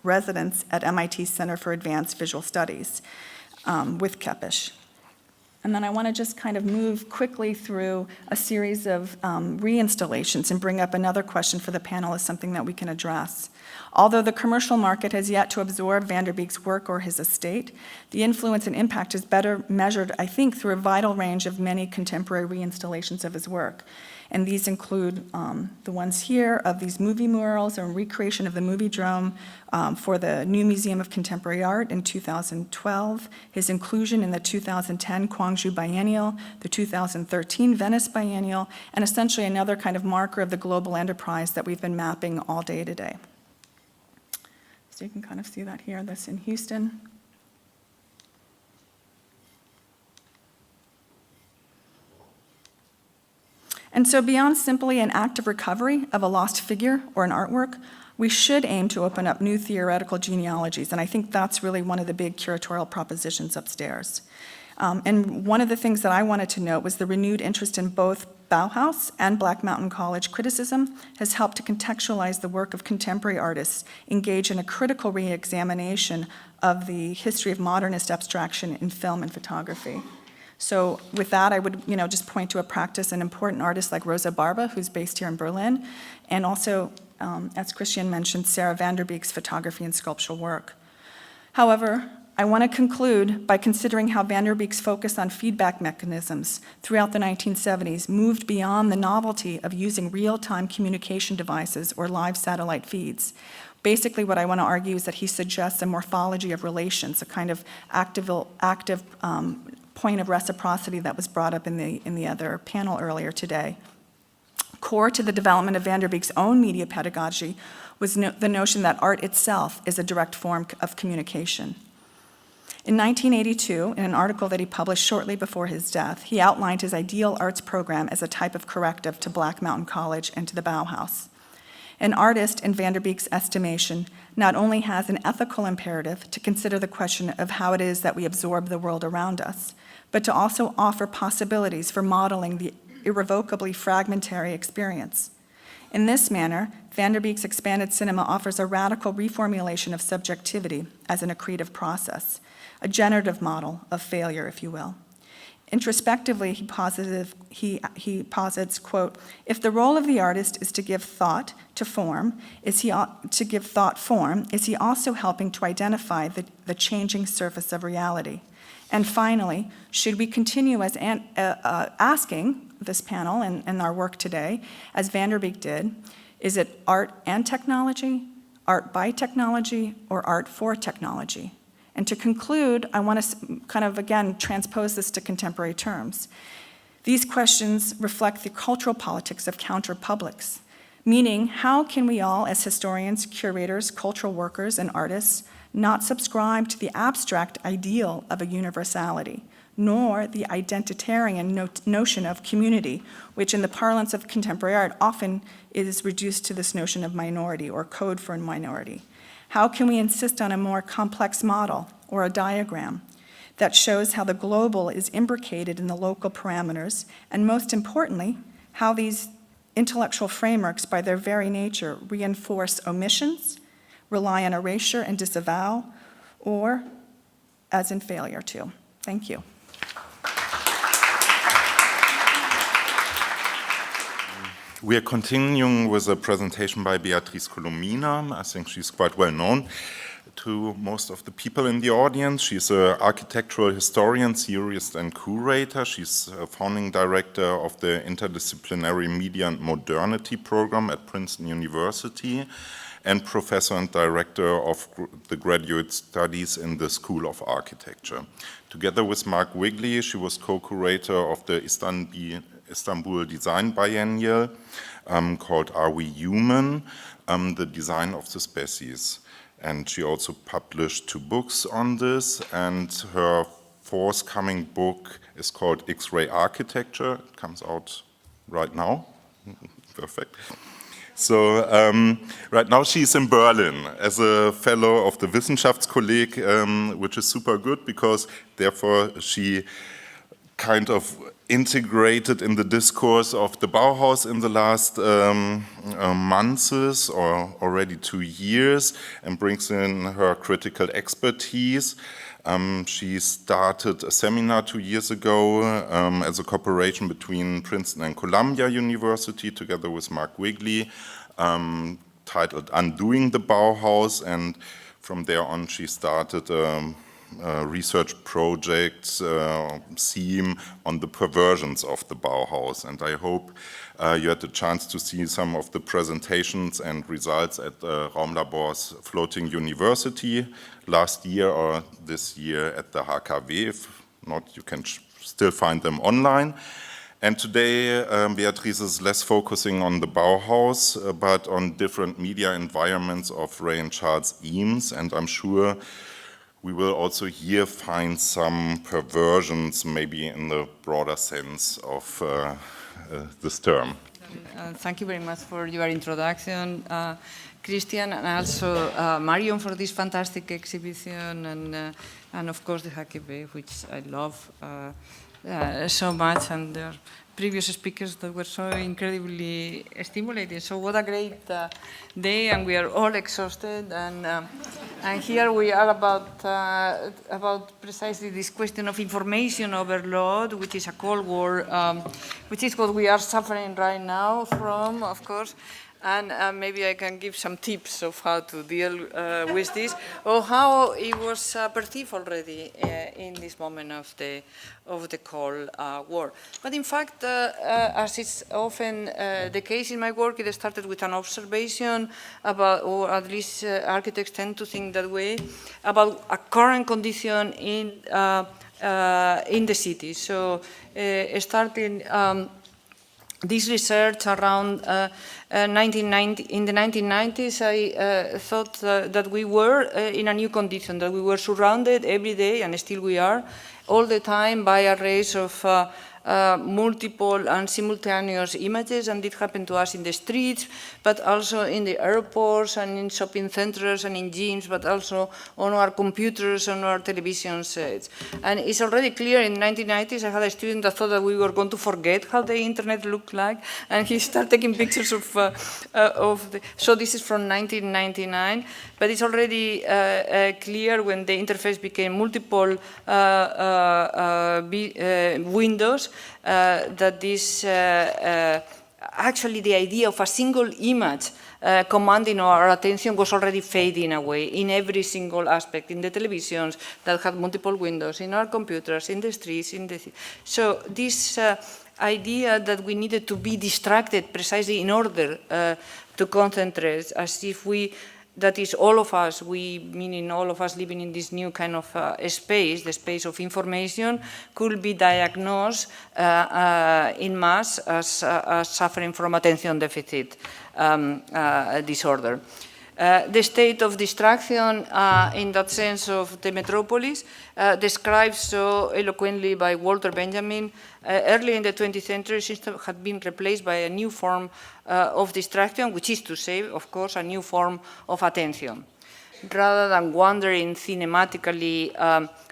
residence at MIT's Center for Advanced Visual Studies with Kepesh. And then I want to just kind of move quickly through a series of reinstallations and bring up another question for the panel as something that we can address. Although the commercial market has yet to absorb Vanderbeek's work or his estate, the influence and impact is better measured, I think, through a vital range of many contemporary reinstallations of his work. And these include the ones here of these movie murals and recreation of the movie Drome for the New Museum of Contemporary Art in 2012, his inclusion in the 2010 Gwangju Biennial, the 2013 Venice Biennial, and essentially another kind of marker of the global enterprise that we've been mapping all day today. So you can kind of see that here, this in Houston. And so beyond simply an act of recovery of a lost figure or an artwork, we should aim to open up new theoretical genealogies, and I think that's really one of the big curatorial propositions upstairs. And one of the things that I wanted to note was the renewed interest in both Bauhaus and Black Mountain College criticism has helped to contextualize the work of contemporary artists engaged in a critical re-examination of the history of modernist abstraction in film and photography. So with that, I would just point to a practice and important artist like Rosa Barba, who's based here in Berlin, and also, as Christian mentioned, Sarah Vanderbeek's photography and sculptural work. However, I want to conclude by considering how Vanderbeek's focus on feedback mechanisms throughout the 1970s moved beyond the novelty of using real-time communication devices or live satellite feeds. Basically, what I want to argue is that he suggests a morphology of relations, a kind of active point of reciprocity that was brought up in the other panel earlier today. Core to the development of Vanderbeek's own media pedagogy was the notion that art itself is a direct form of communication. In 1982, in an article that he published shortly before his death, he outlined his ideal arts program as a type of corrective to Black Mountain College and to the Bauhaus. An artist, in Vanderbeek's estimation, not only has an ethical imperative to consider the question of how it is that we absorb the world around us, but to also offer possibilities for modeling the irrevocably fragmentary experience. In this manner, Vanderbeek's expanded cinema offers a radical reformulation of subjectivity as an accretive process, a generative model of failure, if you will. Introspectively, he posits, quote, if the role of the artist is to give thought to form, is he also helping to identify the changing surface of reality? And finally, should we continue as asking this panel and our work today, as Vanderbeek did, is it art and technology, art by technology, or art for technology? And to conclude, I want to kind of, again, transpose this to contemporary terms. These questions reflect the cultural politics of counterpublics, meaning how can we all, as historians, curators, cultural workers, and artists, not subscribe to the abstract ideal of a universality, nor the identitarian notion of community, which in the parlance of contemporary art often is reduced to this notion of minority or code for minority. How can we insist on a more complex model or a diagram that shows how the global is imbricated in the local parameters, and most importantly, how these intellectual frameworks, by their very nature, reinforce omissions, rely on erasure and disavow, or as in failure to? Thank you.
We are continuing with a presentation by Beatrice Colomina. I think she's quite well known to most of the people in the audience. She's an architectural historian, theorist, and curator. She's a founding director of the Interdisciplinary Media and Modernity program at Princeton University. and professor and director of the graduate studies in the School of Architecture. Together with Mark Wigley, she was co-curator of the Istanbul Design Biennial called Are We Human? The Design of the Species. And she also published 2 books on this, and her forthcoming book is called X-Ray Architecture. It comes out right now. Perfect. So right now she's in Berlin as a fellow of the Wissenschaftskolleg, which is super good because therefore she kind of integrated in the discourse of the Bauhaus in the last months or already 2 years and brings in her critical expertise. She started a seminar 2 years ago as a cooperation between Princeton and Columbia University together with Mark Wigley, titled Undoing the Bauhaus, and from there on she started a research project theme on the perversions of the Bauhaus, and I hope you had the chance to see some of the presentations and results at Raumlabor's Floating University last year or this year at the HKW. If not, you can still find them online. And today, Beatrice is less focusing on the Bauhaus, but on different media environments of Ray and Charles Eames, and I'm sure we will also here find some perversions, maybe in the broader sense of this term.
Thank you very much for your introduction, Christian, and also Marion for this fantastic exhibition, and of course the HKW, which I love so much, and the previous speakers that were so incredibly stimulating. So what a great day, and we are all exhausted, and here we are about precisely this question of information overload, which is a Cold War, which is what we are suffering right now from, of course. And maybe I can give some tips of how to deal with this, or how it was perceived already in this moment of the Cold War. But in fact, as is often the case in my work, it started with an observation about, or at least architects tend to think that way, about a current condition in the city. So starting this research around 1990, in the 1990s, I thought that we were in a new condition, that we were surrounded every day, and still we are, all the time by arrays of multiple and simultaneous images, and it happened to us in the streets, but also in the airports and in shopping centers and in gyms, but also on our computers, on our television sets. And it's already clear in the 1990s, I had a student that thought that we were going to forget how the internet looked like, and he started taking pictures of so this is from 1999, but it's already clear when the interface became multiple windows, that this actually the idea of a single image commanding our attention was already fading away in every single aspect, in the televisions that had multiple windows, in our computers, in the streets, so this idea that we needed to be distracted precisely in order to concentrate, as if that is all of us, we meaning all of us living in this new kind of space, the space of information, could be diagnosed in mass as suffering from attention deficit disorder. The state of distraction in that sense of the metropolis described so eloquently by Walter Benjamin early in the 20th century system had been replaced by a new form of distraction, which is to say, of course, a new form of attention. Rather than wandering cinematically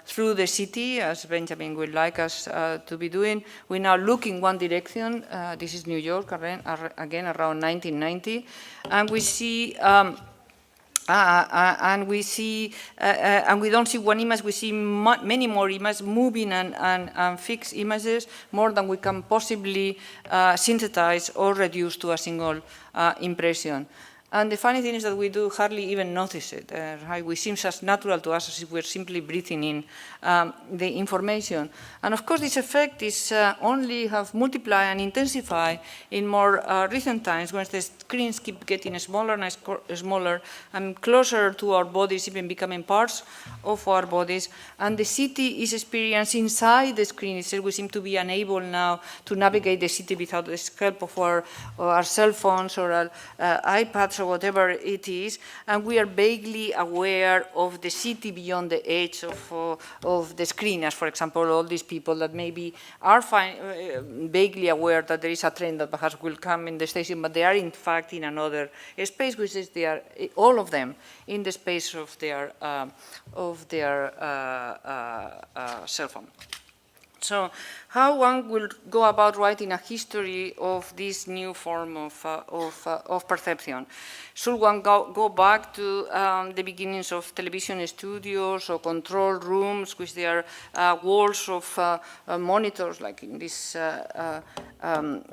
through the city, as Benjamin would like us to be doing, we now look in one direction. This is New York, again around 1990, and we see and we don't see one image, we see many more images, moving and fixed images, more than we can possibly synthesize or reduce to a single impression. And the funny thing is that we do hardly even notice it. Right? We seem as natural to us as if we're simply breathing in the information. And of course, this effect is only have multiplied and intensified in more recent times when the screens keep getting smaller and smaller and closer to our bodies, even becoming parts of our bodies. And the city is experienced inside the screen itself. We seem to be unable now to navigate the city without the help of our cell phones or our iPads or whatever it is, and we are vaguely aware of the city beyond the edge of the screen, as for example, all these people that maybe are vaguely aware that there is a train that perhaps will come in the station, but they are in fact in another space, which is they are, all of them, in the space of their cell phone. So how one will go about writing a history of this new form of perception? Should one go back to the beginnings of television studios or control rooms, which they are walls of monitors, like in these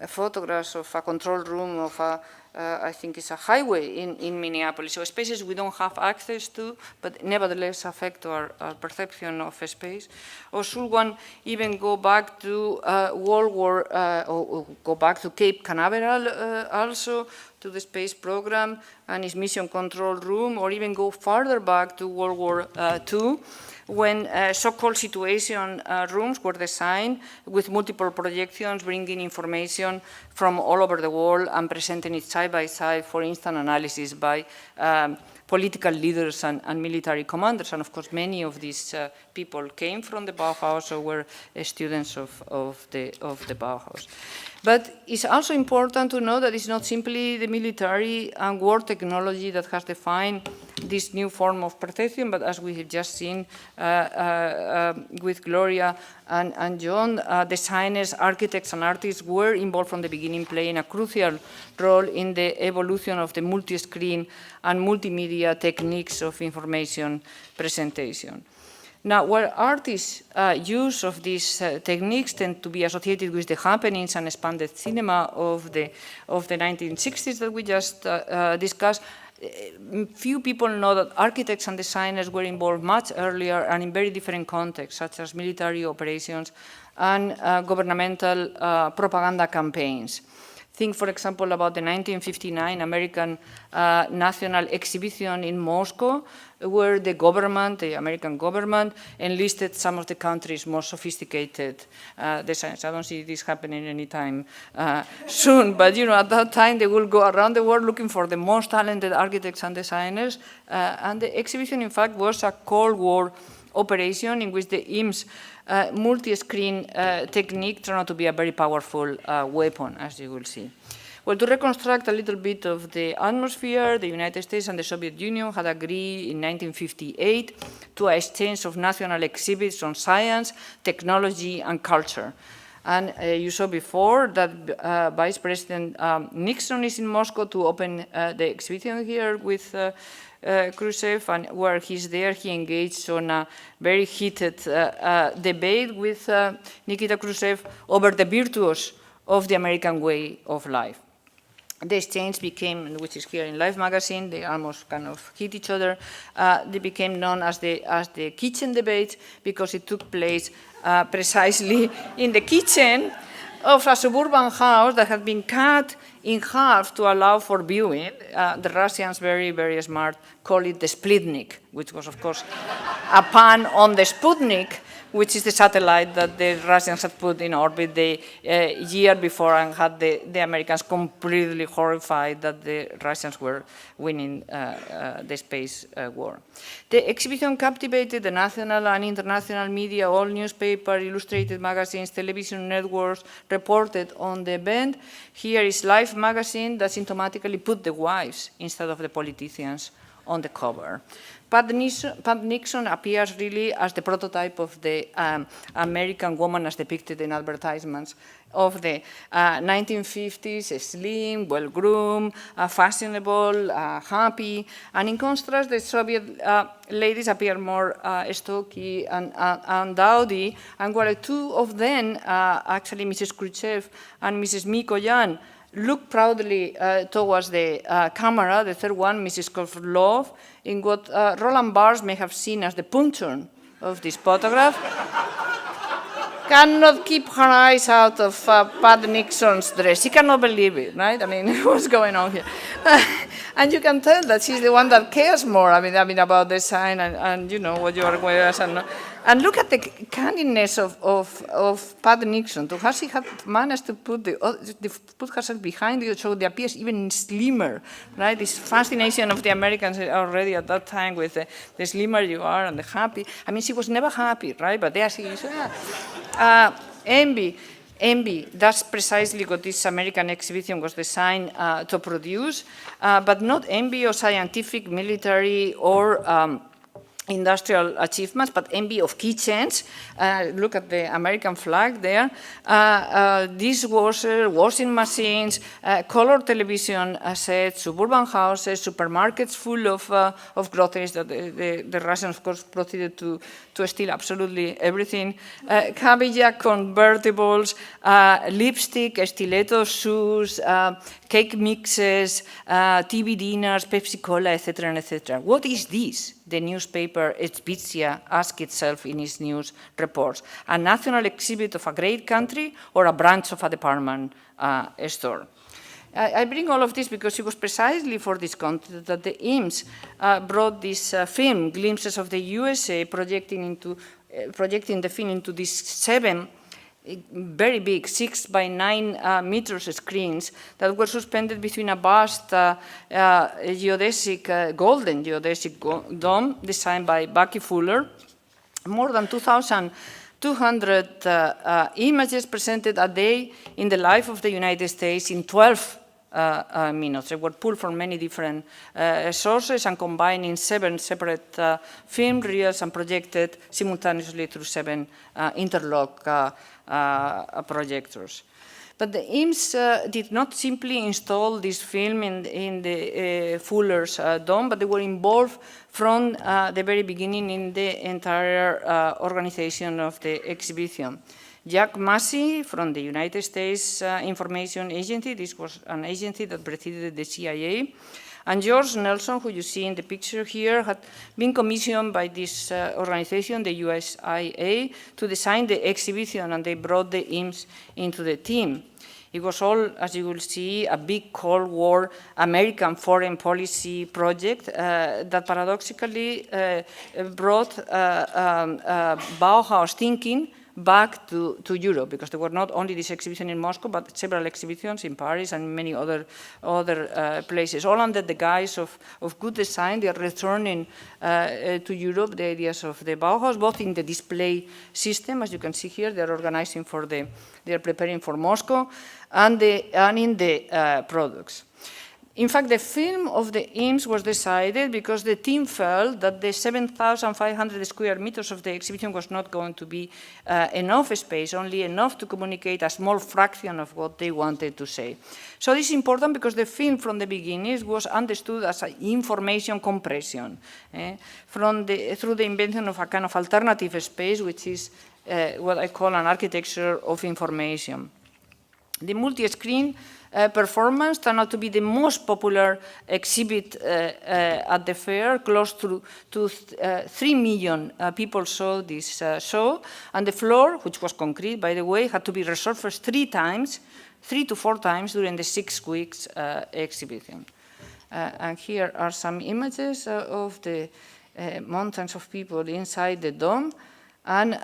photographs of a control room of I think it's a highway in Minneapolis, so spaces we don't have access to, but nevertheless affect our perception of space? Or should one even go back to World War, or go back to Cape Canaveral also, to the space program and its mission control room, or even go farther back to World War II, when so-called situation rooms were designed with multiple projections, bringing information from all over the world and presenting it side by side for instant analysis by political leaders and military commanders. And of course, many of these people came from the Bauhaus or were students of the Bauhaus. But it's also important to know that it's not simply the military and war technology that has defined this new form of perception, but as we have just seen with Gloria and John, designers, architects, and artists were involved from the beginning, playing a crucial role in the evolution of the multi-screen and multimedia techniques of information presentation. Now, where artists' use of these techniques tend to be associated with the happenings and expanded cinema of the 1960s that we just discussed, few people know that architects and designers were involved much earlier and in very different contexts, such as military operations and governmental propaganda campaigns. Think, for example, about the 1959 American National Exhibition in Moscow, where the government, the American government, enlisted some of the country's most sophisticated designers. I don't see this happening anytime soon, but at that time they will go around the world looking for the most talented architects and designers. And the exhibition, in fact, was a Cold War operation in which the IMS multi-screen technique turned out to be a very powerful weapon, as you will see. Well, to reconstruct a little bit of the atmosphere, the United States and the Soviet Union had agreed in 1958 to an exchange of national exhibits on science, technology, and culture. And you saw before that Vice President Nixon is in Moscow to open the exhibition here with Khrushchev, and where he's there, he engaged on a very heated debate with Nikita Khrushchev over the virtues of the American way of life. The exchange became, which is here in Life magazine, they almost kind of hit each other. They became known as the kitchen debate because it took place precisely in the kitchen of a suburban house that had been cut in half to allow for viewing. The Russians, very, very smart, call it the Splitnik, which was, of course, a pun on the Sputnik, which is the satellite that the Russians had put in orbit the year before and had the Americans completely horrified that the Russians were winning the space war. The exhibition captivated the national and international media. All newspapers, illustrated magazines, television networks reported on the event. Here is Life magazine that symptomatically put the wives instead of the politicians on the cover. Pat Nixon appears really as the prototype of the American woman as depicted in advertisements of the 1950s, slim, well-groomed, fashionable, happy. And in contrast, the Soviet ladies appear more stocky and dowdy. And while two of them, actually Mrs. Khrushchev and Mrs. Mikoyan, look proudly towards the camera, the third one, Mrs. Kovlov, in what Roland Barthes may have seen as the puncture of this photograph. Cannot keep her eyes out of Pat Nixon's dress. She cannot believe it, right? I mean, what's going on here? And you can tell that she's the one that cares more, I mean about design and you know, what you are wearing. And look at the candidness of Pat Nixon, to how she had managed to put herself behind you so they appears even slimmer, right? This fascination of the Americans already at that time with the slimmer you are and the happy. I mean, she was never happy, right? But there she is. Envy, that's precisely what this American exhibition was designed to produce, but not envy of scientific, military, or industrial achievements, but envy of kitchens. Look at the American flag there. Dishwasher, washing machines, color television sets, suburban houses, supermarkets full of groceries that the Russians, of course, proceeded to steal absolutely everything. Cadillac convertibles, lipstick, stiletto shoes, cake mixes, TV dinners, Pepsi Cola, etc., etc. What is this? The newspaper Izvestia asks itself in its news reports. A national exhibit of a great country or a branch of a department store? I bring all of this because it was precisely for this content that the IMS brought this film, Glimpses of the USA, projecting the film into these 7 very big 6 by 9 meters screens that were suspended between a vast golden geodesic dome designed by Bucky Fuller. More than 2,200 images presented a day in the life of the United States in 12 minutes. They were pulled from many different sources and combined in 7 separate film reels and projected simultaneously through 7 interlock projectors. But the IMS did not simply install this film in the Fuller's dome, but they were involved from the very beginning in the entire organization of the exhibition. Jack Massey from the United States Information Agency, this was an agency that preceded the CIA, and George Nelson, who you see in the picture here, had been commissioned by this organization, the USIA, to design the exhibition, and they brought the IMS into the team. It was all, as you will see, a big Cold War American foreign policy project that paradoxically brought Bauhaus thinking back to Europe, because there were not only this exhibition in Moscow, but several exhibitions in Paris and many other places, all under the guise of good design. They are returning to Europe the ideas of the Bauhaus, both in the display system, as you can see here, they are organizing for they are preparing for Moscow, and in the products. In fact, the film of the IMS was decided because the team felt that the 7,500 square meters of the exhibition was not going to be enough space, only enough to communicate a small fraction of what they wanted to say. So this is important because the film from the beginning was understood as an information compression, through the invention of a kind of alternative space, which is what I call an architecture of information. The multi-screen performance turned out to be the most popular exhibit at the fair. Close to 3 million people saw this show, and the floor, which was concrete, by the way, had to be resurfaced 3 to 4 times during the 6 weeks exhibition. And here are some images of the mountains of people inside the dome, and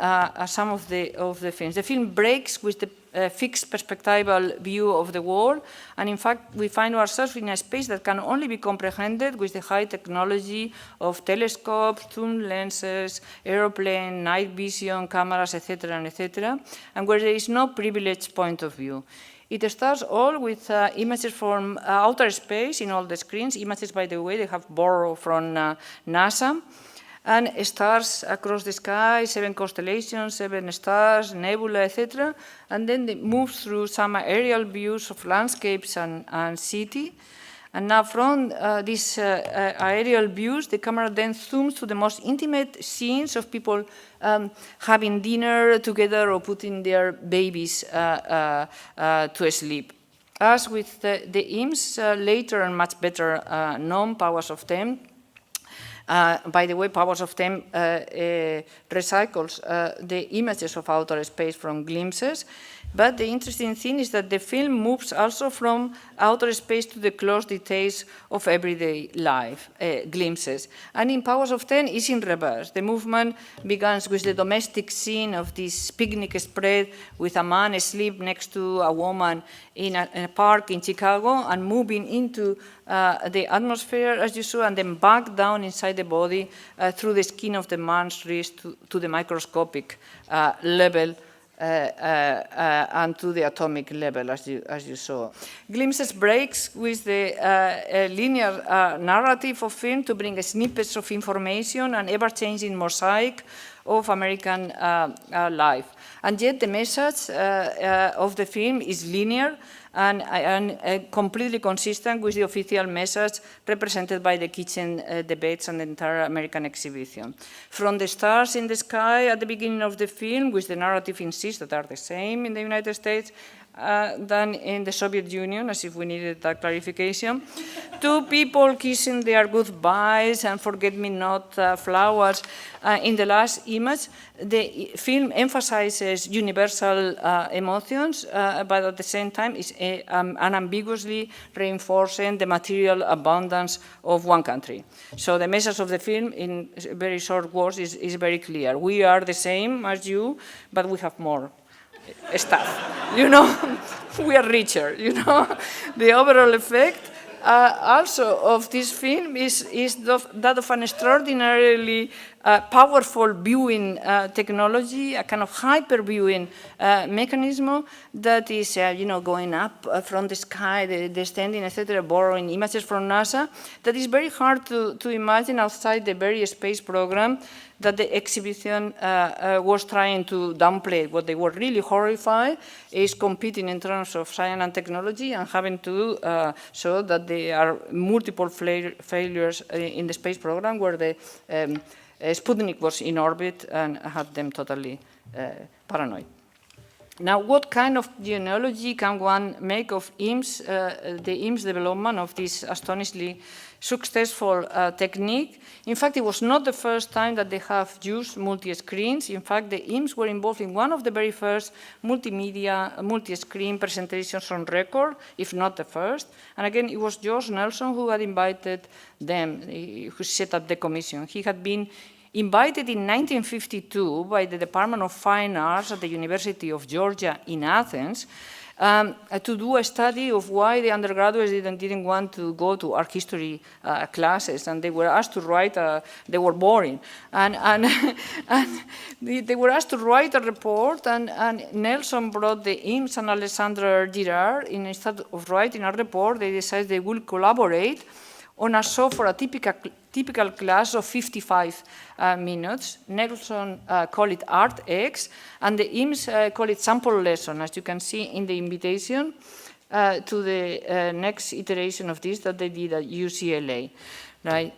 some of the films. The film breaks with the fixed perspectival view of the world, and in fact we find ourselves in a space that can only be comprehended with the high technology of telescopes, zoom lenses, aeroplane, night vision, cameras, etc., and where there is no privileged point of view. It starts all with images from outer space in all the screens, images, by the way, they have borrowed from NASA, and stars across the sky, 7 constellations, 7 stars, nebula, etc. And then they move through some aerial views of landscapes and city. And now from these aerial views, the camera then zooms to the most intimate scenes of people having dinner together or putting their babies to sleep. as with the IMS, later and much better known Powers of 10. By the way, Powers of 10 recycles the images of outer space from glimpses. But the interesting thing is that the film moves also from outer space to the close details of everyday life, glimpses. And in Powers of 10, it's in reverse. The movement begins with the domestic scene of this picnic spread with a man asleep next to a woman in a park in Chicago, and moving into the atmosphere, as you saw, and then back down inside the body through the skin of the man's wrist to the microscopic level. And to the atomic level, as you saw. Glimpses breaks with the linear narrative of film to bring snippets of information and ever-changing mosaic of American life. And yet the message of the film is linear and completely consistent with the official message represented by the kitchen debates and the entire American exhibition. From the stars in the sky at the beginning of the film, which the narrative insists that are the same in the United States than in the Soviet Union, as if we needed that clarification, to people kissing their goodbyes and forget-me-not flowers. In the last image, the film emphasizes universal emotions, but at the same time is unambiguously reinforcing the material abundance of one country. So the message of the film, in very short words, is very clear. We are the same as you, but we have more stuff, you know, we are richer, you know. The overall effect also of this film is that of an extraordinarily powerful viewing technology, a kind of hyper viewing mechanism that is, you know, going up from the sky, descending, etc., borrowing images from NASA, that is very hard to imagine outside the very space program that the exhibition was trying to downplay. What they were really horrified is competing in terms of science and technology and having to show that there are multiple failures in the space program where the Sputnik was in orbit and had them totally paranoid. Now, what kind of genealogy can one make of IMS, the IMS development of this astonishingly successful technique? In fact, it was not the first time that they have used multi-screens. In fact, the IMS were involved in one of the very first multimedia, multi-screen presentations on record, if not the first. And again, it was George Nelson who had invited them, who set up the commission. He had been invited in 1952 by the Department of Fine Arts at the University of Georgia in Athens to do a study of why the undergraduates didn't want to go to art history classes, and they were asked to write, they were boring, and they were asked to write a report, and Nelson brought the IMS and Alexander Girard. Instead of writing a report, they decided they will collaborate on a show for a typical class of 55 minutes. Nelson called it Art X, and the IMS call it Sample Lesson, as you can see in the invitation to the next iteration of this that they did at UCLA, right?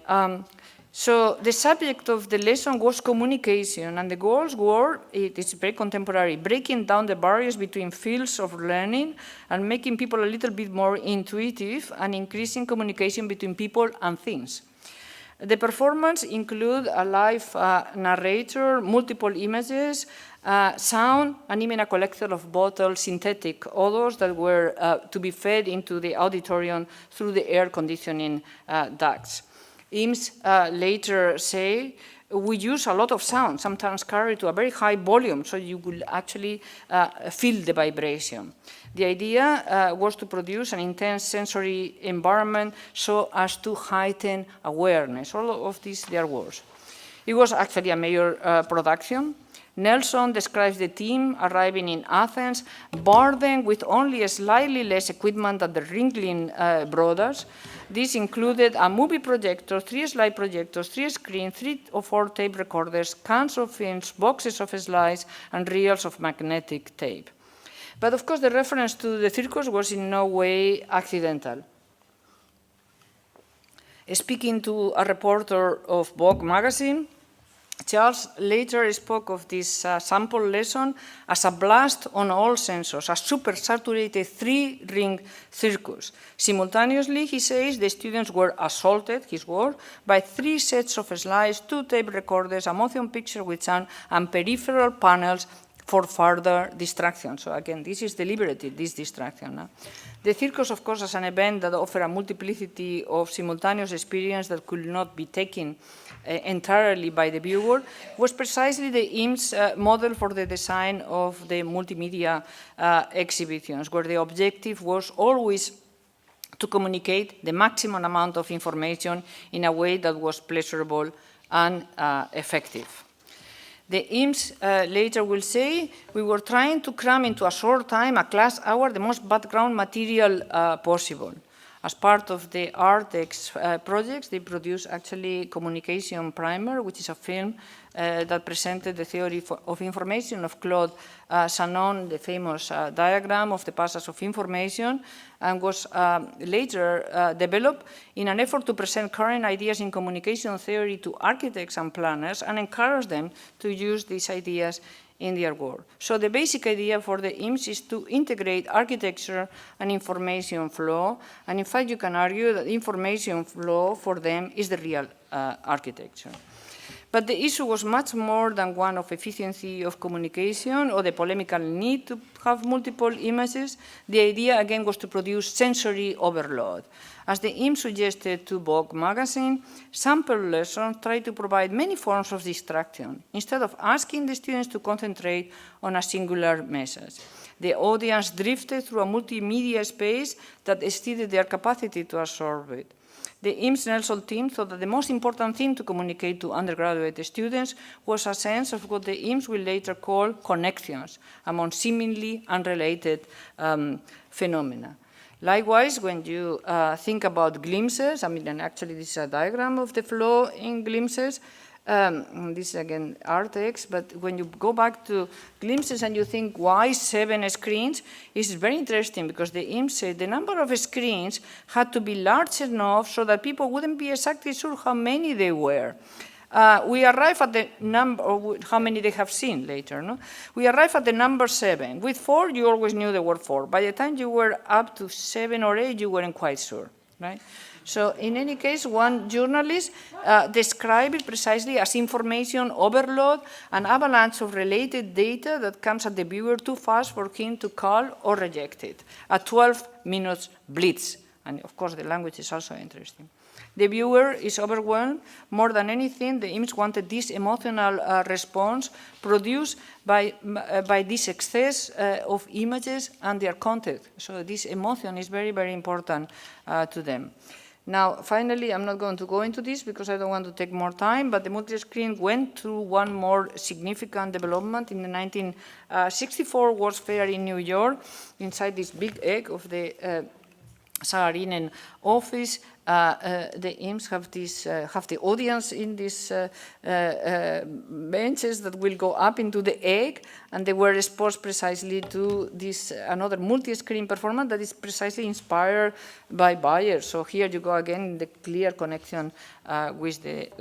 So the subject of the lesson was communication, and the goals were, it's very contemporary, breaking down the barriers between fields of learning and making people a little bit more intuitive and increasing communication between people and things. The performance include a live narrator, multiple images, sound, and even a collection of bottled synthetic odors that were to be fed into the auditorium through the air conditioning ducts. IMS later say, we use a lot of sound, sometimes carried to a very high volume, so you will actually feel the vibration. The idea was to produce an intense sensory environment so as to heighten awareness. All of these, there was. It was actually a major production. Nelson describes the team arriving in Athens, burdened with only slightly less equipment than the Ringling brothers. This included a movie projector, 3 slide projectors, 3 screens, 3 or 4 tape recorders, cans of films, boxes of slides, and reels of magnetic tape. But of course, the reference to the circus was in no way accidental. Speaking to a reporter of Vogue magazine, Charles later spoke of this sample lesson as a blast on all sensors, a super-saturated three-ring circus. Simultaneously, he says, the students were assaulted, his word, by 3 sets of slides, 2 tape recorders, a motion picture with sound, and peripheral panels for further distraction. So again, this is deliberate, this distraction. The circus, of course, as an event that offers a multiplicity of simultaneous experience that could not be taken entirely by the viewer, was precisely the IMS model for the design of the multimedia exhibitions, where the objective was always to communicate the maximum amount of information in a way that was pleasurable and effective. The IMS later will say, we were trying to cram into a short time, a class hour, the most background material possible. As part of the Artex projects, they produced actually Communication Primer, which is a film that presented the theory of information of Claude Shannon, the famous diagram of the passage of information, and was later developed in an effort to present current ideas in communication theory to architects and planners and encourage them to use these ideas in their work. So the basic idea for the IMS is to integrate architecture and information flow, and in fact you can argue that information flow for them is the real architecture. But the issue was much more than one of efficiency of communication or the polemical need to have multiple images. The idea, again, was to produce sensory overload. As the IMS suggested to Vogue magazine, sample lessons try to provide many forms of distraction, instead of asking the students to concentrate on a singular message. The audience drifted through a multimedia space that exceeded their capacity to absorb it. The IMS Nelson team thought that the most important thing to communicate to undergraduate students was a sense of what the IMS will later call connections among seemingly unrelated phenomena. Likewise, when you think about glimpses, I mean, and actually this is a diagram of the flow in glimpses. This is again Artex, but when you go back to glimpses and you think why 7 screens, it's very interesting because the IMS said the number of screens had to be large enough so that people wouldn't be exactly sure how many they were. We arrive at the number, or how many they have seen later. No? We arrive at the number 7. With 4, you always knew there were 4. By the time you were up to 7 or 8, you weren't quite sure, right? So in any case, one journalist described it precisely as information overload, an avalanche of related data that comes at the viewer too fast for him to call or reject it. A 12 minutes blitz. And of course, the language is also interesting. The viewer is overwhelmed. More than anything, the IMS wanted this emotional response produced by this excess of images and their content. So this emotion is very, very important to them. Now, finally, I'm not going to go into this because I don't want to take more time, but the multi-screen went through one more significant development in the 1964 World's Fair in New York, inside this big egg of the Saarinen office. The IMS have the audience in these benches that will go up into the egg, and they were exposed precisely to this another multi-screen performance that is precisely inspired by Bayer. So here you go again, the clear connection with the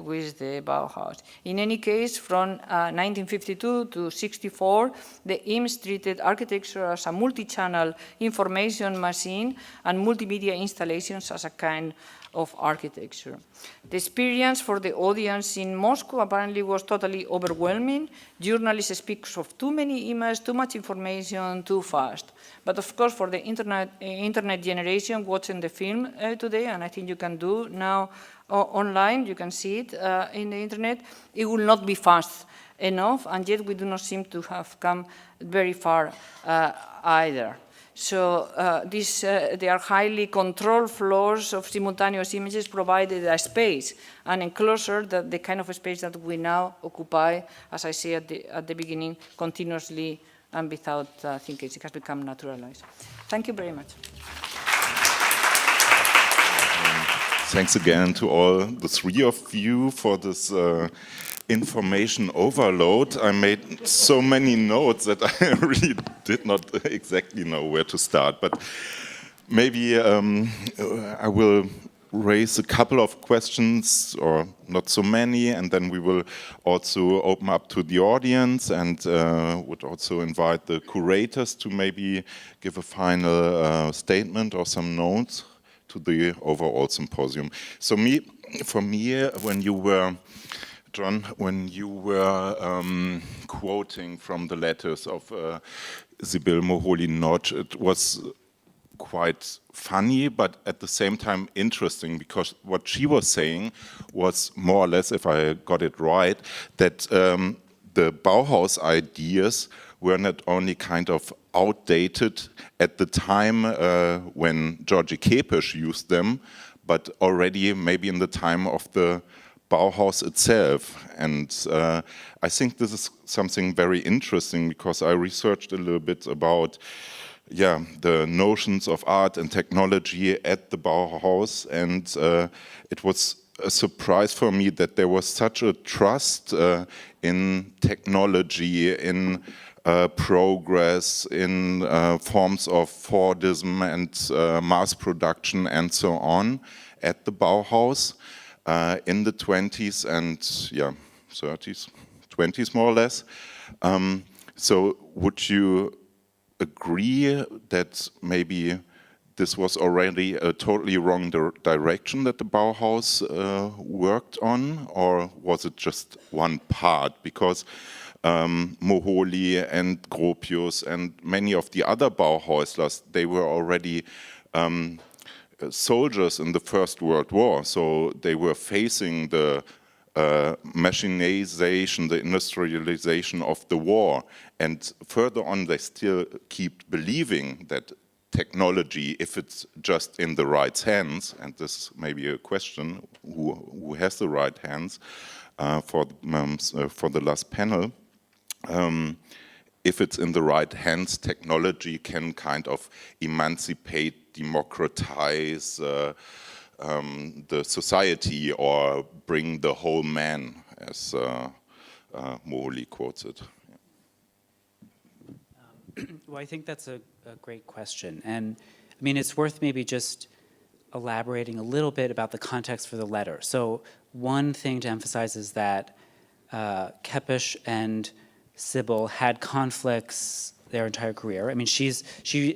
Bauhaus. In any case, from 1952 to 64, the IMS treated architecture as a multi-channel information machine and multimedia installations as a kind of architecture. The experience for the audience in Moscow apparently was totally overwhelming. Journalists speak of too many images, too much information, too fast. But of course, for the internet generation watching the film today, and I think you can do now online, you can see it in the internet, it will not be fast enough, and yet we do not seem to have come very far either. So they are highly controlled flows of simultaneous images provided a space, an enclosure, that the kind of space that we now occupy, as I said at the beginning, continuously and without thinking. It has become naturalized. Thank you very much.
Thanks again to all the 3 of you for this information overload. I made so many notes that I really did not exactly know where to start, but maybe I will raise a couple of questions, or not so many, and then we will also open up to the audience, and would also invite the curators to maybe give a final statement or some notes to the overall symposium. So for me, when you were, John, when you were quoting from the letters of Sybil Moholy-Nagy, it was quite funny, but at the same time interesting, because what she was saying was more or less, if I got it right, that the Bauhaus ideas were not only kind of outdated at the time when George Kepesh used them, but already maybe in the time of the Bauhaus itself. And I think this is something very interesting, because I researched a little bit about the notions of art and technology at the Bauhaus, and it was a surprise for me that there was such a trust in technology, in progress, in forms of Fordism and mass production and so on at the Bauhaus in the 20s and 30s, 20s more or less. So would you agree that maybe this was already a totally wrong direction that the Bauhaus worked on, or was it just one part? Because Moholy and Gropius and many of the other Bauhäuslers, they were already soldiers in the First World War, so they were facing the machinization, the industrialization of the war. And further on, they still keep believing that technology, if it's just in the right hands, and this may be a question, who has the right hands for the last panel, if it's in the right hands, technology can kind of emancipate, democratize the society, or bring the whole man, as Moholy quotes it.
Well, I think that's a great question. And I mean, it's worth maybe just elaborating a little bit about the context for the letter. So one thing to emphasize is that Kepesh and Sybil had conflicts their entire career. I mean,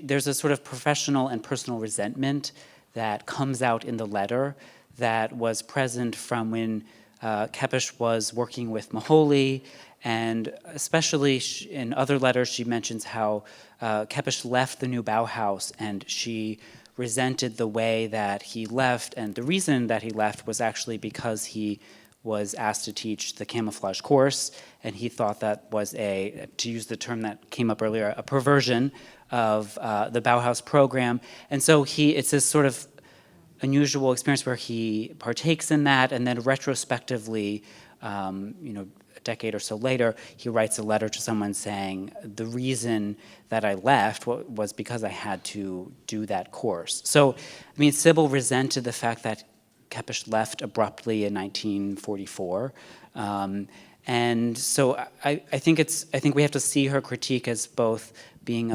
there's a sort of professional and personal resentment that comes out in the letter that was present from when Kepesh was working with Moholy, and especially in other letters she mentions how Kepesh left the new Bauhaus, and she resented the way that he left, and the reason that he left was actually because he was asked to teach the camouflage course, and he thought that was to use the term that came up earlier, a perversion of the Bauhaus program. And so it's this sort of unusual experience where he partakes in that, and then retrospectively, a decade or so later, he writes a letter to someone saying, the reason that I left was because I had to do that course. So, I mean, Sybil resented the fact that Kepesh left abruptly in 1944. And so I think we have to see her critique as both being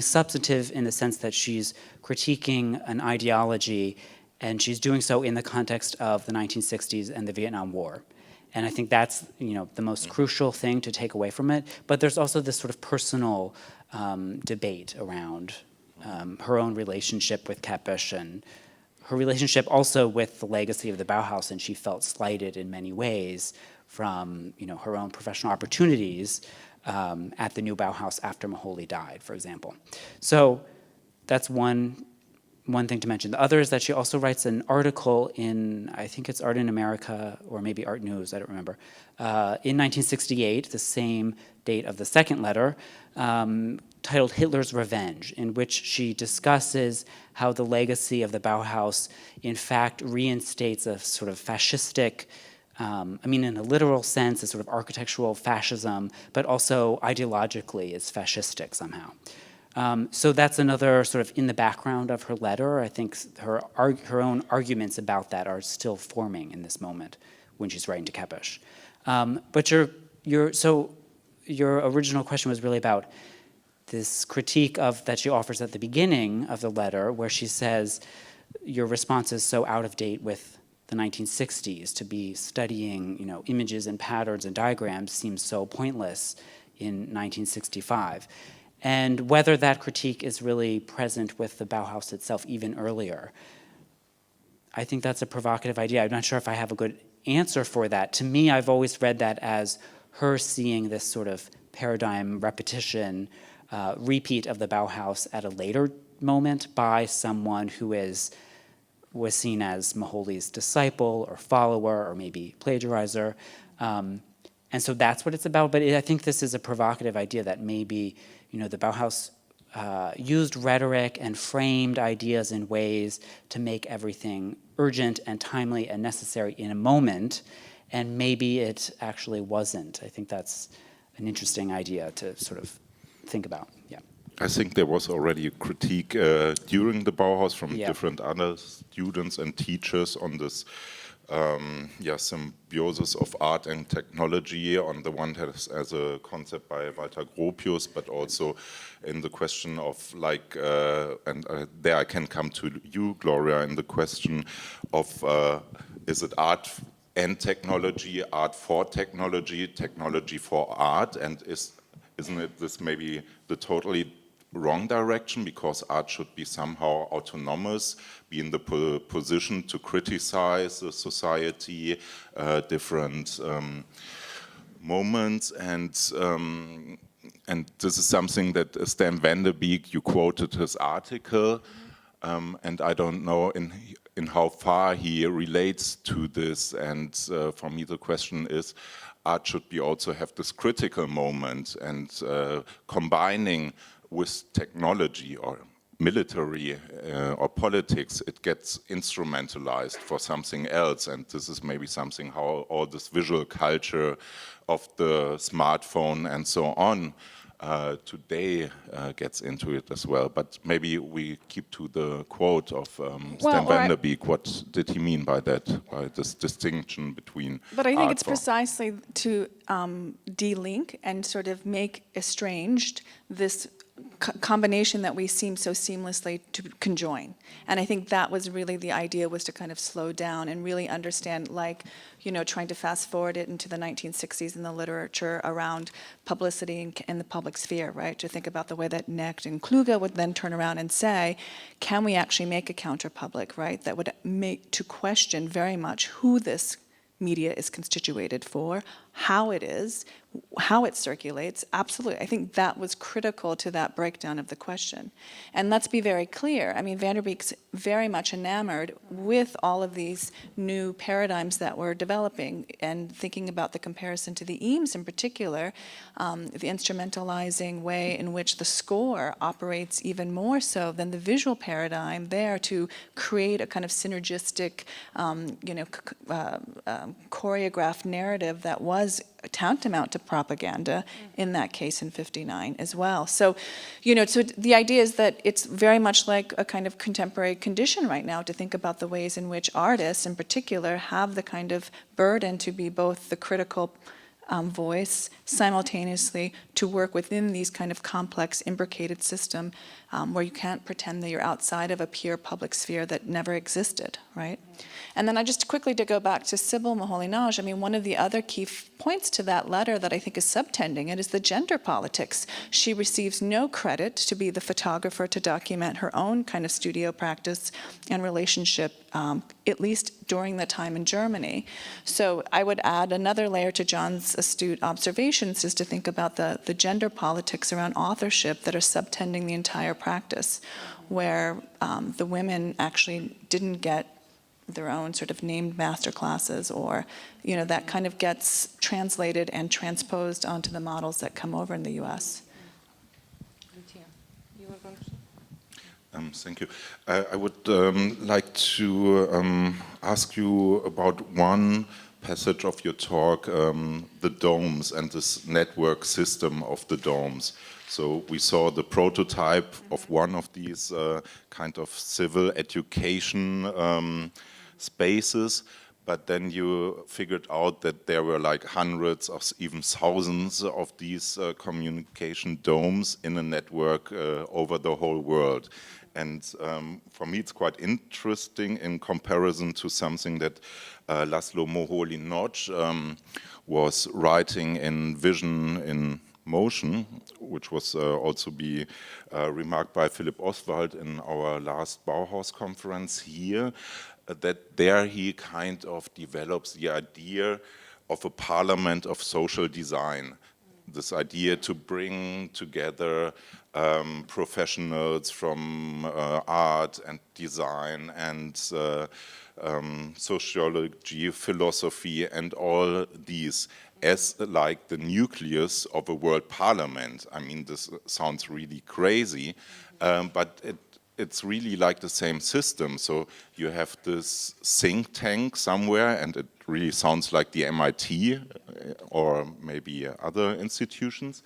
substantive in the sense that she's critiquing an ideology, and she's doing so in the context of the 1960s and the Vietnam War. And I think that's the most crucial thing to take away from it. But there's also this sort of personal debate around her own relationship with Kepesh, and her relationship also with the legacy of the Bauhaus, and she felt slighted in many ways from her own professional opportunities at the new Bauhaus after Moholy died, for example. So that's one thing to mention. The other is that she also writes an article in, I think it's Art in America, or maybe Art News, I don't remember, in 1968, the same date of the second letter, titled Hitler's Revenge, in which she discusses how the legacy of the Bauhaus, in fact, reinstates a sort of fascistic, in a literal sense, a sort of architectural fascism, but also ideologically is fascistic somehow. So that's another sort of in the background of her letter. I think her own arguments about that are still forming in this moment when she's writing to Kepesh. But your original question was really about this critique that she offers at the beginning of the letter, where she says your response is so out of date with the 1960s. To be studying, images and patterns and diagrams seems so pointless in 1965. And whether that critique is really present with the Bauhaus itself even earlier. I think that's a provocative idea. I'm not sure if I have a good answer for that. To me, I've always read that as her seeing this sort of paradigm repetition, repeat of the Bauhaus at a later moment by someone who was seen as Moholy's disciple or follower or maybe plagiarizer. And so that's what it's about. But I think this is a provocative idea that maybe, the Bauhaus used rhetoric and framed ideas in ways to make everything urgent and timely and necessary in a moment, and maybe it actually wasn't. I think that's an interesting idea to sort of think about. Yeah.
I think there was already a critique during the Bauhaus from different other students and teachers on this symbiosis of art and technology, on the one hand as a concept by Walter Gropius, but also in the question of there I can come to you, Gloria, in the question of is it art and technology, art for technology, technology for art, and isn't it this maybe the totally wrong direction, because art should be somehow autonomous, be in the position to criticize the society, different moments, and this is something that Stan van der Beek, you quoted his article, and I don't know in how far he relates to this, and for me the question is, art should be also have this critical moment, and combining with technology or military or politics, it gets instrumentalized for something else. And this is maybe something how all this visual culture of the smartphone and so on today gets into it as well. But maybe we keep to the quote of Stan van der Beek. What did he mean by that, by this distinction between
But I think
art
it's precisely to de-link and sort of make estranged this combination that we seem so seamlessly to conjoin. And I think that was really the idea, was to kind of slow down and really understand, trying to fast forward it into the 1960s in the literature around publicity in the public sphere, right? To think about the way that Knecht and Kluge would then turn around and say, can we actually make a counter-public, right? That would make to question very much who this media is constituted for, how it is, how it circulates. Absolutely. I think that was critical to that breakdown of the question. And let's be very clear. I mean, Van der Beek's very much enamored with all of these new paradigms that we're developing, and thinking about the comparison to the Eames in particular, the instrumentalizing way in which the score operates even more so than the visual paradigm there to create a kind of synergistic, choreographed narrative that was tantamount to propaganda in that case in '59 as well. So, so the idea is that it's very much like a kind of contemporary condition right now to think about the ways in which artists in particular have the kind of burden to be both the critical voice simultaneously, to work within these kind of complex imbricated system where you can't pretend that you're outside of a pure public sphere that never existed, right? And then just quickly to go back to Sybil Moholy-Nagy, I mean, one of the other key points to that letter that I think is subtending it is the gender politics. She receives no credit to be the photographer to document her own kind of studio practice and relationship, at least during the time in Germany. So I would add another layer to John's astute observations, is to think about the gender politics around authorship that are subtending the entire practice, where the women actually didn't get their own sort of named master classes, or that kind of gets translated and transposed onto the models that come over in the US.
Thank you. I would like to ask you about one passage of your talk, the domes and this network system of the domes. So we saw the prototype of one of these kind of civil education spaces, but then you figured out that there were like hundreds or even thousands of these communication domes in a network over the whole world. And for me, it's quite interesting in comparison to something that Laszlo Moholy-Nagy was writing in Vision in Motion, which was also be remarked by Philipp Oswald in our last Bauhaus conference here, that there he kind of develops the idea of a parliament of social design. This idea to bring together professionals from art and design and sociology, philosophy, and all these as like the nucleus of a world parliament. I mean, this sounds really crazy, but it's really like the same system. So you have this think tank somewhere, and it really sounds like the MIT or maybe other institutions.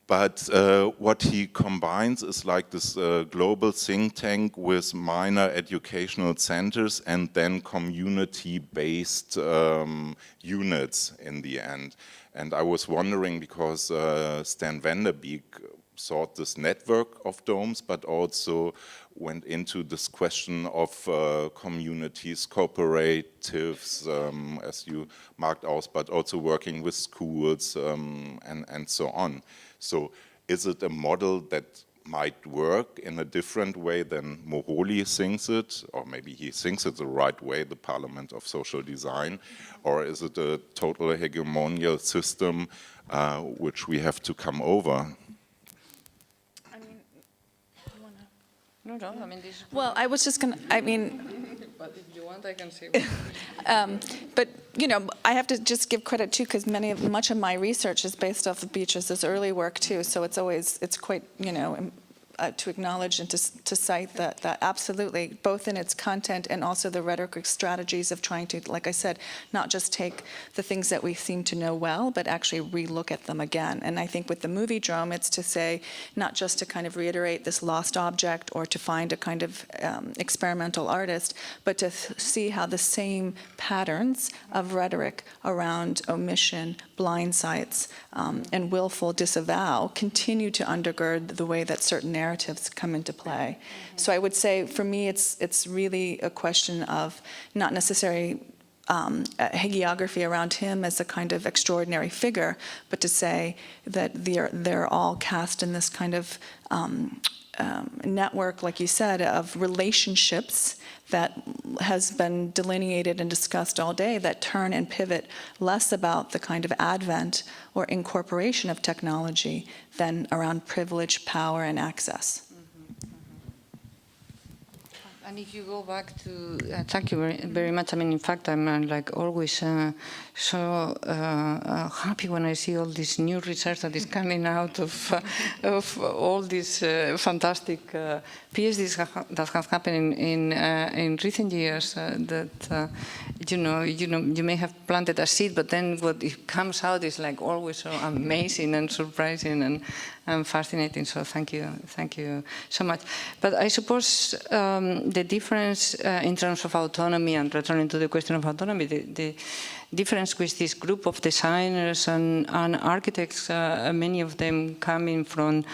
But what he combines is like this global think tank with minor educational centers and then community-based units in the end. And I was wondering, because Stan van der Beek sought this network of domes, but also went into this question of communities, cooperatives, as you marked out, but also working with schools and so on. So is it a model that might work in a different way than Moholy thinks it, or maybe he thinks it the right way, the Parliament of Social Design, or is it a total hegemonial system which we have to come over?
No, I mean, this.
Well, I was just going to, I mean,
But if you want, I can say.
but, you know, I have to just give credit, too, because much of my research is based off of Beatrice's early work, too, so it's quite, you know, to acknowledge and to cite that absolutely, both in its content and also the rhetoric strategies of trying to, like I said, not just take the things that we seem to know well, but actually relook at them again. And I think with the movie Drome, it's to say, not just to kind of reiterate this lost object or to find a kind of experimental artist, but to see how the same patterns of rhetoric around omission, blind sights, and willful disavow continue to undergird the way that certain narratives come into play. So I would say, for me, it's really a question of not necessarily a hagiography around him as a kind of extraordinary figure, but to say that they're all cast in this kind of network, like you said, of relationships that has been delineated and discussed all day that turn and pivot less about the kind of advent or incorporation of technology than around privilege, power, and access.
And if you go back to, thank you very much. I mean, in fact, I'm like always so happy when I see all this new research that is coming out of all these fantastic PhDs that have happened in recent years. That you may have planted a seed, but then what it comes out is like always so amazing and surprising and fascinating. So thank you so much. But I suppose the difference in terms of autonomy, and returning to the question of autonomy, the difference with this group of designers and architects, many of them coming from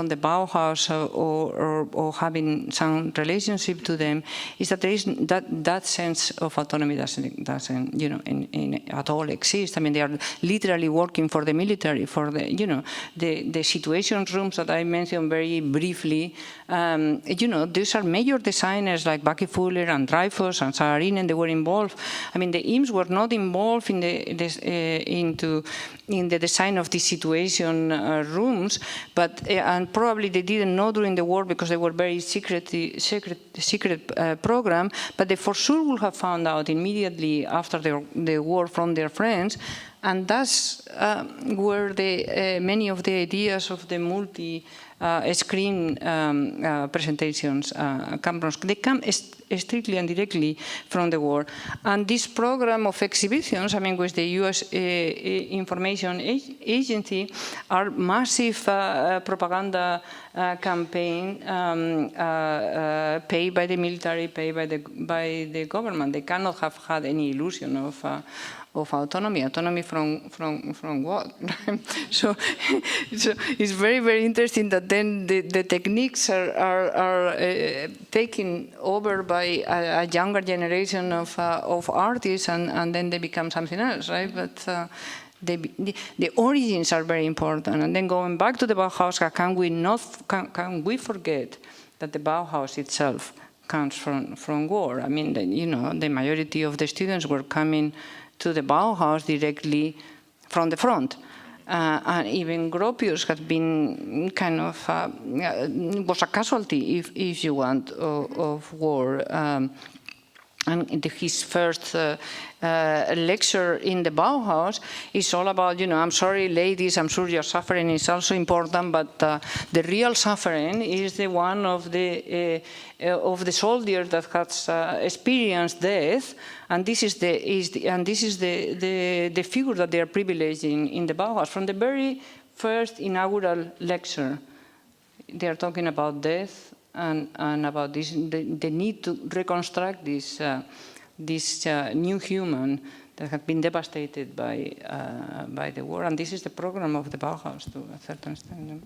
the Bauhaus or having some relationship to them, is that there is that sense of autonomy doesn't at all exist. I mean, they are literally working for the military, for the situation rooms that I mentioned very briefly. These are major designers like Bucky Fuller and Dreyfus and Saarinen. They were involved. I mean, the IMS were not involved in the design of the situation rooms, but and probably they didn't know during the war because they were very secret program. But they for sure would have found out immediately after the war from their friends. And that's where many of the ideas of the multi-screen presentations come from. They come strictly and directly from the war. And this program of exhibitions, I mean, with the US Information Agency, are massive propaganda campaign paid by the military, paid by the government. They cannot have had any illusion autonomy. Autonomy from what? so it's very, very interesting that then the techniques are taken over by a younger generation of artists, and then they become something else, right? But the origins are very important. And then going back to the Bauhaus, can we forget that the Bauhaus itself comes from war? I mean, the majority of the students were coming to the Bauhaus directly from the front. And even Gropius had been kind of, was a casualty, if you want, of war. And his first lecture in the Bauhaus is all about, I'm sorry, ladies, I'm sure your suffering is also important, but the real suffering is the one of the soldier that has experienced death, and this is the figure that they are privileging in the Bauhaus. From the very first inaugural lecture, they are talking about death. And about this, the need to reconstruct this new human that had been devastated by the war. And this is the program of the Bauhaus to a certain extent.